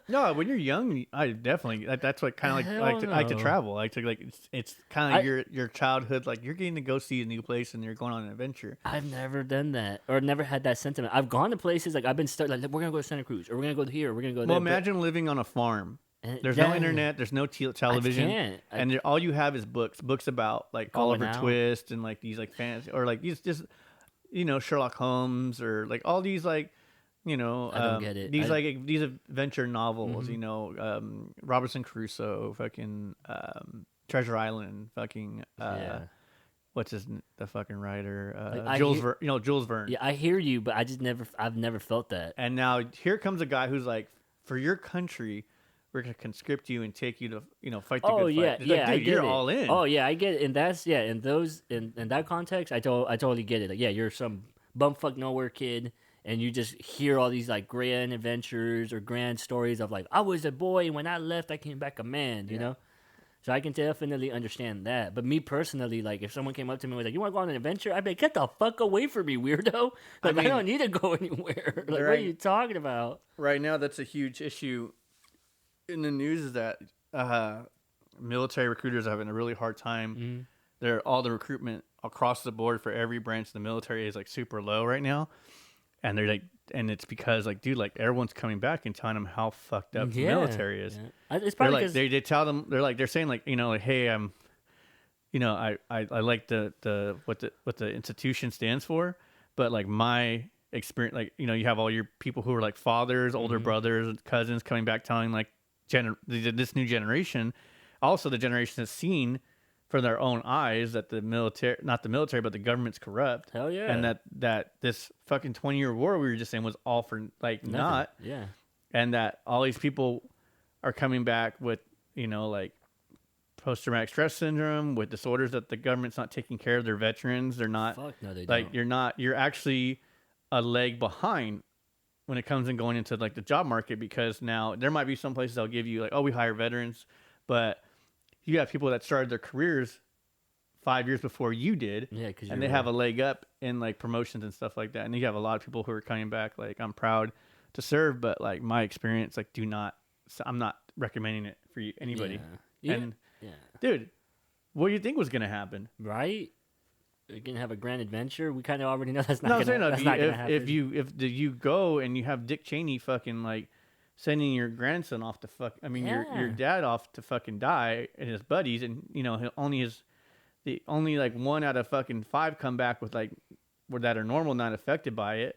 No, when you're young, I definitely that's what kind of Hell like I like to no. travel. I like to like it's kind of your childhood. Like you're getting to go see a new place and you're going on an adventure. I've never done that or never had that sentiment. I've gone to places like I've been stuck. Like we're gonna go to Santa Cruz or we're gonna go here. We're gonna go there. Well, but- imagine living on a farm. and- There's yeah, no internet. There's no television. can't. And all you have is books about like Oliver out. Twist and like these like fantasy or like these just Sherlock Holmes or like all these like I don't get it. these these adventure novels. Robinson Crusoe, fucking Treasure Island, fucking Yeah. what's the fucking writer Like, I Jules hear- Jules Verne. Yeah, I hear you, but I've never felt that. And now here comes a guy who's like, for your country, we're gonna conscript you and take you to fight the Oh good yeah, fight. It's yeah, like, I dude, get you're it. all in. Oh yeah, I get it. And that's in that context, I totally get it. Like, yeah, you're some bumfuck nowhere kid, and you just hear all these like grand adventures or grand stories of like I was a boy and when I left, I came back a man. You know. So I can definitely understand that. But me personally, like if someone came up to me and was like, "You want to go on an adventure?" I'd be like, "Get the fuck away from me, weirdo! Like I mean, don't need to go anywhere. Like what are right. you talking about?" Right now, that's a huge issue in the news. Is that military recruiters are having a really hard time. All the recruitment across the board for every branch of the military is like super low right now, and they're like, and it's because like, dude, like everyone's coming back and telling them how fucked up the military is. Yeah. It's They're probably like because they tell them they're saying like like hey I'm I like the what the institution stands for, but like my experience, like you have all your people who are like fathers, older brothers, cousins coming back telling like this new generation, also the generation that's seen for their own eyes that the military, not the military, but the government's corrupt. Hell yeah. And that this fucking 20-year war we were just saying was all for like Nothing. not. Yeah. And that all these people are coming back with, like post-traumatic stress syndrome, with disorders that the government's not taking care of their veterans. They're not. Fuck no, they like don't. you're actually a leg behind when it comes in going into like the job market, because now there might be some places they'll give you like, oh, we hire veterans, but you have people that started their careers 5 years before you did, Yeah, and they have a leg up in like promotions and stuff like that. And you have a lot of people who are coming back like, I'm proud to serve, but like my experience, like I'm not recommending it for you, anybody. Yeah. And yeah. dude, what do you think was gonna happen? Right? We're gonna have a grand adventure. We kind of already know that's No, not I'm saying gonna. That's not gonna happen. if you go and you have Dick Cheney fucking like sending your grandson off to your dad off to fucking die, and his buddies, and only like 1 out of fucking 5 come back with like that are normal, not affected by it.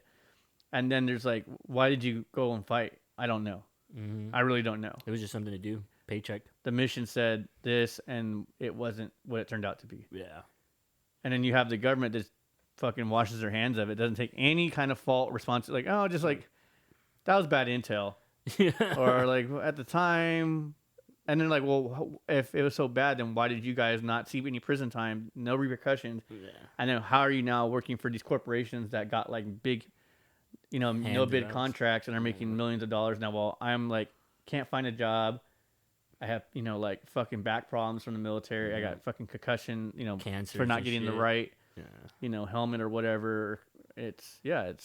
And then there's like, why did you go and fight? I don't know. Mm-hmm. I really don't know. It was just something to do. Paycheck. The mission said this, and it wasn't what it turned out to be. Yeah. And then you have the government that fucking washes their hands of it, doesn't take any kind of fault response. Like, oh, just like, that was bad intel. Or like, at the time. And then like, well, if it was so bad, then why did you guys not see any prison time? No repercussions. Yeah. And then how are you now working for these corporations that got like big, no bid contracts and are making millions of dollars now? Well, I'm like, can't find a job. I have, like fucking back problems from the military. I got fucking concussion, Cancer for not getting the right, Yeah. Helmet or whatever. It's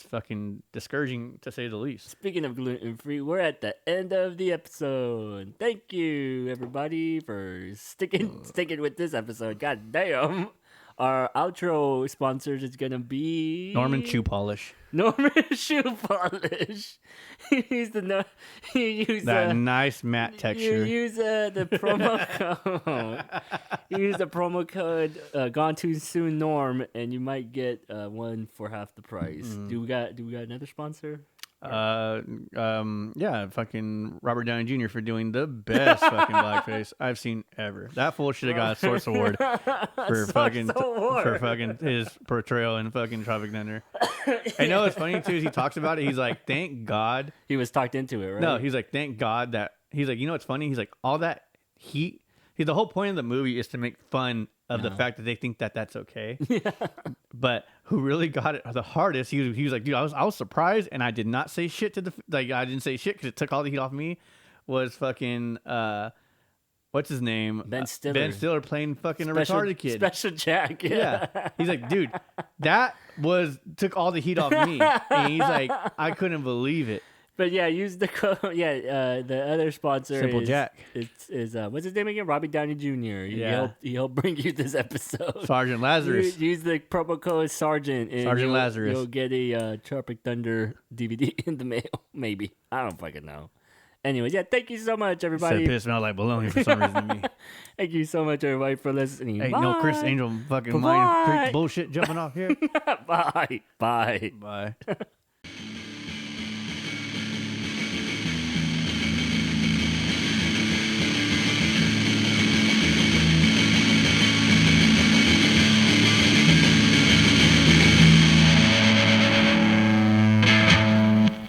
fucking discouraging to say the least. Speaking of gluten-free, we're at the end of the episode. Thank you, everybody, for sticking with this episode. God damn. Our outro sponsors is going to be... Norman Shoe Polish. Norman Shoe Polish. Use that nice matte texture. You use the promo code. Use the promo code Gone Too Soon Norm, and you might get one for half the price. Do we got another sponsor? Fucking Robert Downey Jr. for doing the best fucking blackface I've seen ever. That fool should have got a Source Award for fucking his portrayal in fucking Tropic Thunder. I know it's funny too. Is he talks about it. He's like, thank God he was talked into it, right? No, he's like, thank God that he's like, what's funny? He's like, all that heat. The whole point of the movie is to make fun of the fact that they think that that's okay. Yeah. But who really got it the hardest? He was like, dude, I was surprised, and I did not say shit to I didn't say shit because it took all the heat off me. Was fucking what's his name? Ben Stiller. Ben Stiller playing fucking a retarded kid. Special Jack. Yeah. He's like, dude, that took all the heat off me, and he's like, I couldn't believe it. But yeah, use the code. Yeah, the other sponsor Simple Jack. Is what's his name again? Robbie Downey Jr. He helped bring you this episode. Sergeant Lazarus. Use the promo code Sergeant. And Sergeant Lazarus. You'll get a Tropic Thunder DVD in the mail. Maybe, I don't fucking know. Anyways, yeah, thank you so much, everybody. Said piss smelled like bologna for some reason to me. Thank you so much, everybody, for listening. Hey, Bye. no Chris Angel fucking mind freak bullshit jumping off here. Bye. Bye. Bye.